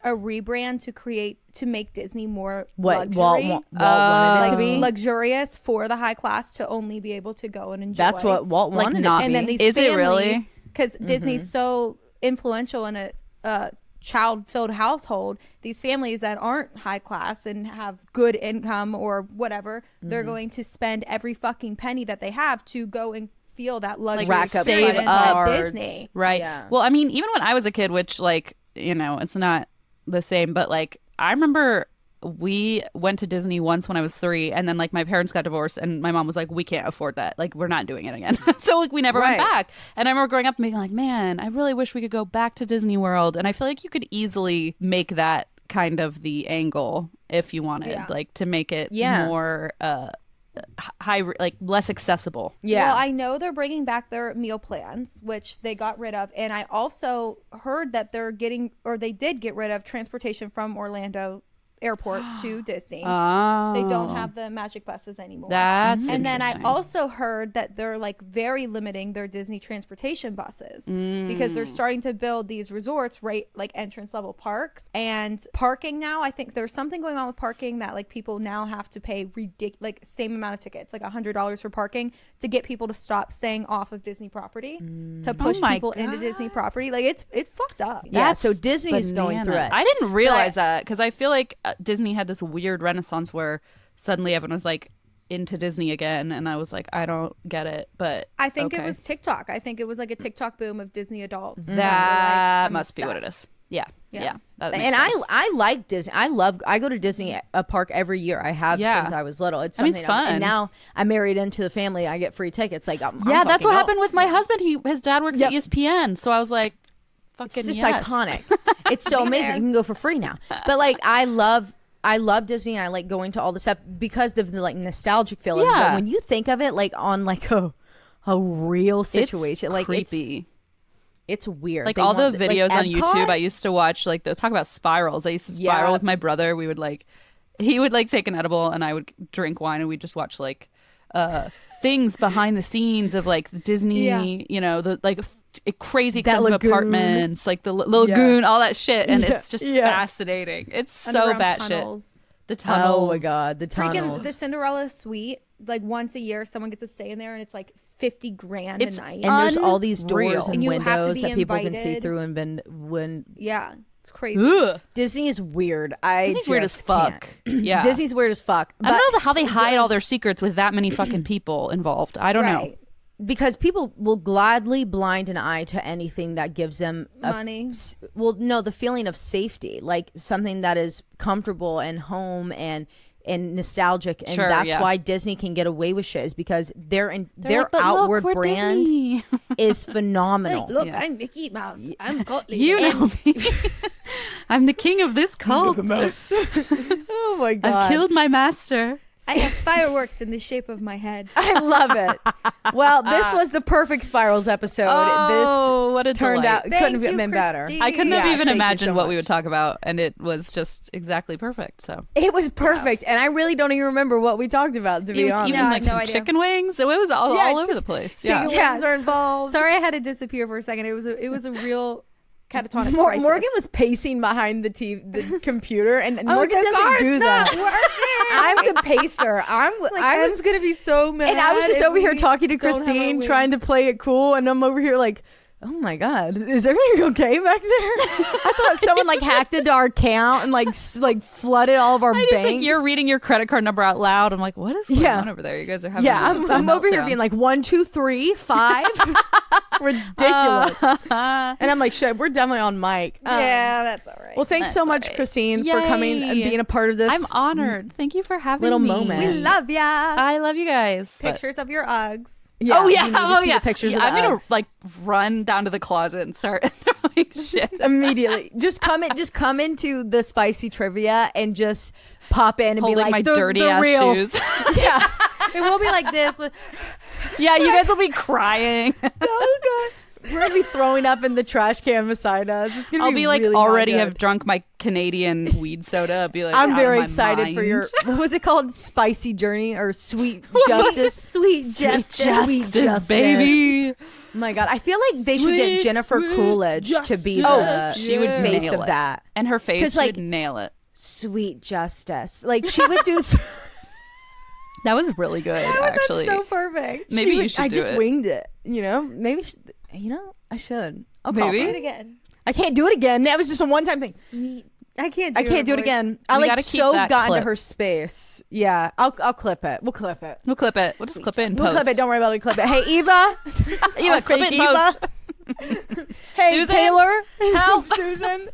Speaker 1: rebrand to make Disney more luxury?
Speaker 2: Walt wanted it to be
Speaker 1: luxurious for the high class to only be able to go and enjoy.
Speaker 2: That's what Walt wanted it to be.
Speaker 1: And then these
Speaker 3: is
Speaker 1: families,
Speaker 3: it really?
Speaker 1: Because Disney's so influential in a child-filled household, these families that aren't high class and have good income or whatever, they're going to spend every fucking penny that they have to go and feel that luxury,
Speaker 2: rack up
Speaker 1: experience
Speaker 2: cards.
Speaker 1: at Disney.
Speaker 3: Right.
Speaker 2: Yeah.
Speaker 3: Well, I mean, even when I was a kid, which like, you know, it's not the same, but like I remember we went to Disney once when I was 3, and then like my parents got divorced and my mom was like, we can't afford that, like we're not doing it again. So like we never went back. And I remember growing up and being like, man, I really wish we could go back to Disney World. And I feel like you could easily make that kind of the angle if you wanted, like to make it more high, like less accessible.
Speaker 1: Well, I know they're bringing back their meal plans, which they got rid of, and I also heard that they did get rid of transportation from Orlando Airport to Disney. They don't have the magic buses anymore.
Speaker 3: That's
Speaker 1: and then I
Speaker 3: interesting.
Speaker 1: also heard that they're like very limiting their Disney transportation buses because they're starting to build these resorts right like entrance level parks and parking now. I think there's something going on with parking that like people now have to pay like same amount of tickets, like $100 for parking to get people to stop staying off of Disney property to push people into Disney property. Like it's fucked up.
Speaker 2: Yeah, so Disney is going through it.
Speaker 3: I didn't realize that because I feel like Disney had this weird renaissance where suddenly everyone was like into Disney again, and I was like, I don't get it. But
Speaker 1: I think it was TikTok. I think it was like a TikTok boom of Disney adults.
Speaker 3: That must be what it is. Yeah. That makes
Speaker 2: And
Speaker 3: sense.
Speaker 2: I like Disney. I go to Disney a park every year. I have since I was little. It's something
Speaker 3: fun.
Speaker 2: and now I'm married into the family. I get free tickets. Like I'm
Speaker 3: that's
Speaker 2: fucking
Speaker 3: what
Speaker 2: go.
Speaker 3: happened with my husband. His dad works at ESPN, so I was like, fucking
Speaker 2: It's just
Speaker 3: yes.
Speaker 2: iconic. It's so amazing. You can go for free now. But like I love Disney, and I like going to all the stuff because of the like nostalgic feeling.
Speaker 3: Yeah.
Speaker 2: But when you think of it like on like a real situation,
Speaker 3: it's
Speaker 2: like
Speaker 3: creepy.
Speaker 2: it's weird.
Speaker 3: Like
Speaker 2: They
Speaker 3: all the
Speaker 2: want
Speaker 3: videos on
Speaker 2: Epcot?
Speaker 3: YouTube I used to watch, like talk about spirals. I used to spiral with my brother. We would like, he would like take an edible and I would drink wine, and we'd just watch like things behind the scenes of like Disney, you know, the like crazy expensive apartments, like the lagoon, all that shit. And it's just fascinating. It's so batshit. The tunnels.
Speaker 2: Oh my God, the tunnels.
Speaker 1: Freaking the Cinderella suite, like once a year someone gets to stay in there and it's like 50 grand a night.
Speaker 2: And there's all these doors and
Speaker 1: And you have to
Speaker 2: windows
Speaker 1: be
Speaker 2: that people can see
Speaker 1: invited.
Speaker 2: through when
Speaker 1: Yeah, it's crazy.
Speaker 3: Ugh.
Speaker 2: Disney is weird.
Speaker 3: Disney's weird as fuck. Yeah.
Speaker 2: Disney's weird as fuck.
Speaker 3: I don't know
Speaker 2: But
Speaker 3: how they hide all their secrets with that many fucking people involved. I don't know.
Speaker 1: Right.
Speaker 2: because people will gladly blind an eye to anything that gives them
Speaker 1: Money.
Speaker 2: the feeling of safety, like something that is comfortable and home and nostalgic, and
Speaker 3: Sure,
Speaker 2: that's
Speaker 3: yeah.
Speaker 2: why Disney can get away with shit, is because their
Speaker 3: They're
Speaker 2: their
Speaker 3: like, "But look,
Speaker 2: outward
Speaker 3: we're
Speaker 2: brand
Speaker 3: Disney."
Speaker 2: is phenomenal.
Speaker 1: Look,
Speaker 3: Yeah.
Speaker 1: I'm Mickey Mouse. I'm Gottlieb.
Speaker 3: You know me. I'm the king of this cult.
Speaker 2: Oh my god!
Speaker 3: I've killed my master.
Speaker 1: I have fireworks in the shape of my head.
Speaker 2: I love it. Well, this was the perfect Spirals episode.
Speaker 3: Oh, what a
Speaker 2: turned
Speaker 3: delight.
Speaker 2: out couldn't have been better.
Speaker 1: Christine.
Speaker 3: I couldn't
Speaker 2: Yeah,
Speaker 3: have even
Speaker 2: thank you
Speaker 3: imagined
Speaker 2: so
Speaker 3: what we
Speaker 2: much.
Speaker 3: would talk about, and it was just exactly perfect. So
Speaker 2: It was perfect, and I really don't even remember what we talked about. To be honest,
Speaker 3: even
Speaker 1: No, I
Speaker 3: like
Speaker 1: have no
Speaker 3: some
Speaker 1: idea.
Speaker 3: chicken wings. It was all over the place.
Speaker 2: chicken
Speaker 3: Yeah.
Speaker 2: wings are involved.
Speaker 1: Sorry, I had to disappear for a second. It was a real catatonic crisis.
Speaker 2: Morgan was pacing behind the computer, and Morgan
Speaker 1: the
Speaker 2: doesn't
Speaker 1: card's
Speaker 2: do
Speaker 1: not
Speaker 2: that. I'm the pacer. I was
Speaker 1: gonna be so mad.
Speaker 2: and I was just
Speaker 1: if
Speaker 2: over here
Speaker 1: we
Speaker 2: talking to
Speaker 1: don't have our
Speaker 2: Christine,
Speaker 1: wings.
Speaker 2: trying to play it cool, and I'm over here like, oh my god, is everything okay back there? I thought someone like hacked into our account and like flooded all of our
Speaker 3: I just
Speaker 2: banks.
Speaker 3: like you're reading your credit card number out loud. I'm like, what is going on over there? You guys are having
Speaker 2: Yeah,
Speaker 3: a
Speaker 2: I'm over here
Speaker 3: meltdown.
Speaker 2: being like 1, 2, 3, 5. Ridiculous. And I'm like, shit, we're definitely on mic.
Speaker 1: Yeah, that's all right.
Speaker 2: Well, thanks so
Speaker 3: That's
Speaker 2: much,
Speaker 3: all right.
Speaker 2: Christine, for coming and
Speaker 3: Yay.
Speaker 2: being a part of this.
Speaker 3: I'm honored. Thank you for having
Speaker 2: Little
Speaker 3: me.
Speaker 2: moment.
Speaker 1: we love ya.
Speaker 3: I love you guys. but-
Speaker 1: Pictures of your Uggs.
Speaker 2: Yeah,
Speaker 3: oh yeah,
Speaker 2: you need to see the pictures of the
Speaker 3: I'm gonna
Speaker 2: Uggs.
Speaker 3: like run down to the closet and start throwing shit.
Speaker 2: Immediately. Just come into the spicy trivia and just pop in and
Speaker 3: Holding
Speaker 2: be like
Speaker 3: my
Speaker 2: the
Speaker 3: dirty
Speaker 2: the
Speaker 3: ass
Speaker 2: real.
Speaker 3: shoes.
Speaker 2: Yeah.
Speaker 1: It will be like this.
Speaker 3: Yeah, you guys will be crying.
Speaker 2: Oh god. We're gonna be throwing up in the trash can beside us. It's gonna
Speaker 3: I'll be like
Speaker 2: really
Speaker 3: already
Speaker 2: not
Speaker 3: have
Speaker 2: good.
Speaker 3: drunk my Canadian weed soda. I'll be like,
Speaker 2: I'm
Speaker 3: out
Speaker 2: very
Speaker 3: of my
Speaker 2: excited for
Speaker 3: mind.
Speaker 2: your what was it called? Spicy journey or sweet justice?
Speaker 1: Sweet justice.
Speaker 2: Sweet justice,
Speaker 3: baby.
Speaker 2: Oh my god, I feel like they should
Speaker 3: Sweet,
Speaker 2: get Jennifer
Speaker 3: sweet
Speaker 2: Coolidge to be the
Speaker 3: Oh, she would
Speaker 2: face
Speaker 3: nail
Speaker 2: of
Speaker 3: it.
Speaker 2: that.
Speaker 3: And her face
Speaker 2: 'Cause, like-
Speaker 3: would nail it.
Speaker 2: Sweet justice. Like she would do.
Speaker 3: That was really good, actually.
Speaker 1: So perfect.
Speaker 3: Maybe you should
Speaker 2: I
Speaker 3: do
Speaker 2: just
Speaker 3: it.
Speaker 2: winged it. You know, maybe. I should. I'll call
Speaker 3: Maybe.
Speaker 2: her.
Speaker 1: Do it again.
Speaker 2: I can't do it again. That was just a one-time thing.
Speaker 1: Sweet. I can't.
Speaker 2: I can't do it again. I
Speaker 3: We
Speaker 2: like
Speaker 3: gotta keep
Speaker 2: so
Speaker 3: that
Speaker 2: got into
Speaker 3: clip.
Speaker 2: her space. Yeah, I'll clip it. We'll clip it.
Speaker 3: We'll clip it. We'll just clip it in
Speaker 2: We'll
Speaker 3: post.
Speaker 2: clip it. Don't worry about it. Clip it. Hey Eva.
Speaker 3: Eva, clip it
Speaker 2: fake
Speaker 3: in post.
Speaker 2: Hey
Speaker 3: Susan?
Speaker 2: Taylor.
Speaker 3: Help.
Speaker 2: Susan.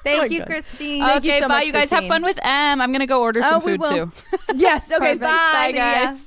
Speaker 1: Thank
Speaker 2: my
Speaker 1: you,
Speaker 2: God.
Speaker 1: Christine.
Speaker 2: Thank you
Speaker 3: Okay,
Speaker 2: so
Speaker 3: bye,
Speaker 2: much,
Speaker 3: you guys. Have
Speaker 2: Christine.
Speaker 3: fun with M. I'm gonna go order some
Speaker 2: we
Speaker 3: food
Speaker 2: will.
Speaker 3: too.
Speaker 2: Yes. Okay.
Speaker 1: Perfect.
Speaker 2: Bye.
Speaker 1: Bye,
Speaker 2: See ya.
Speaker 1: guys.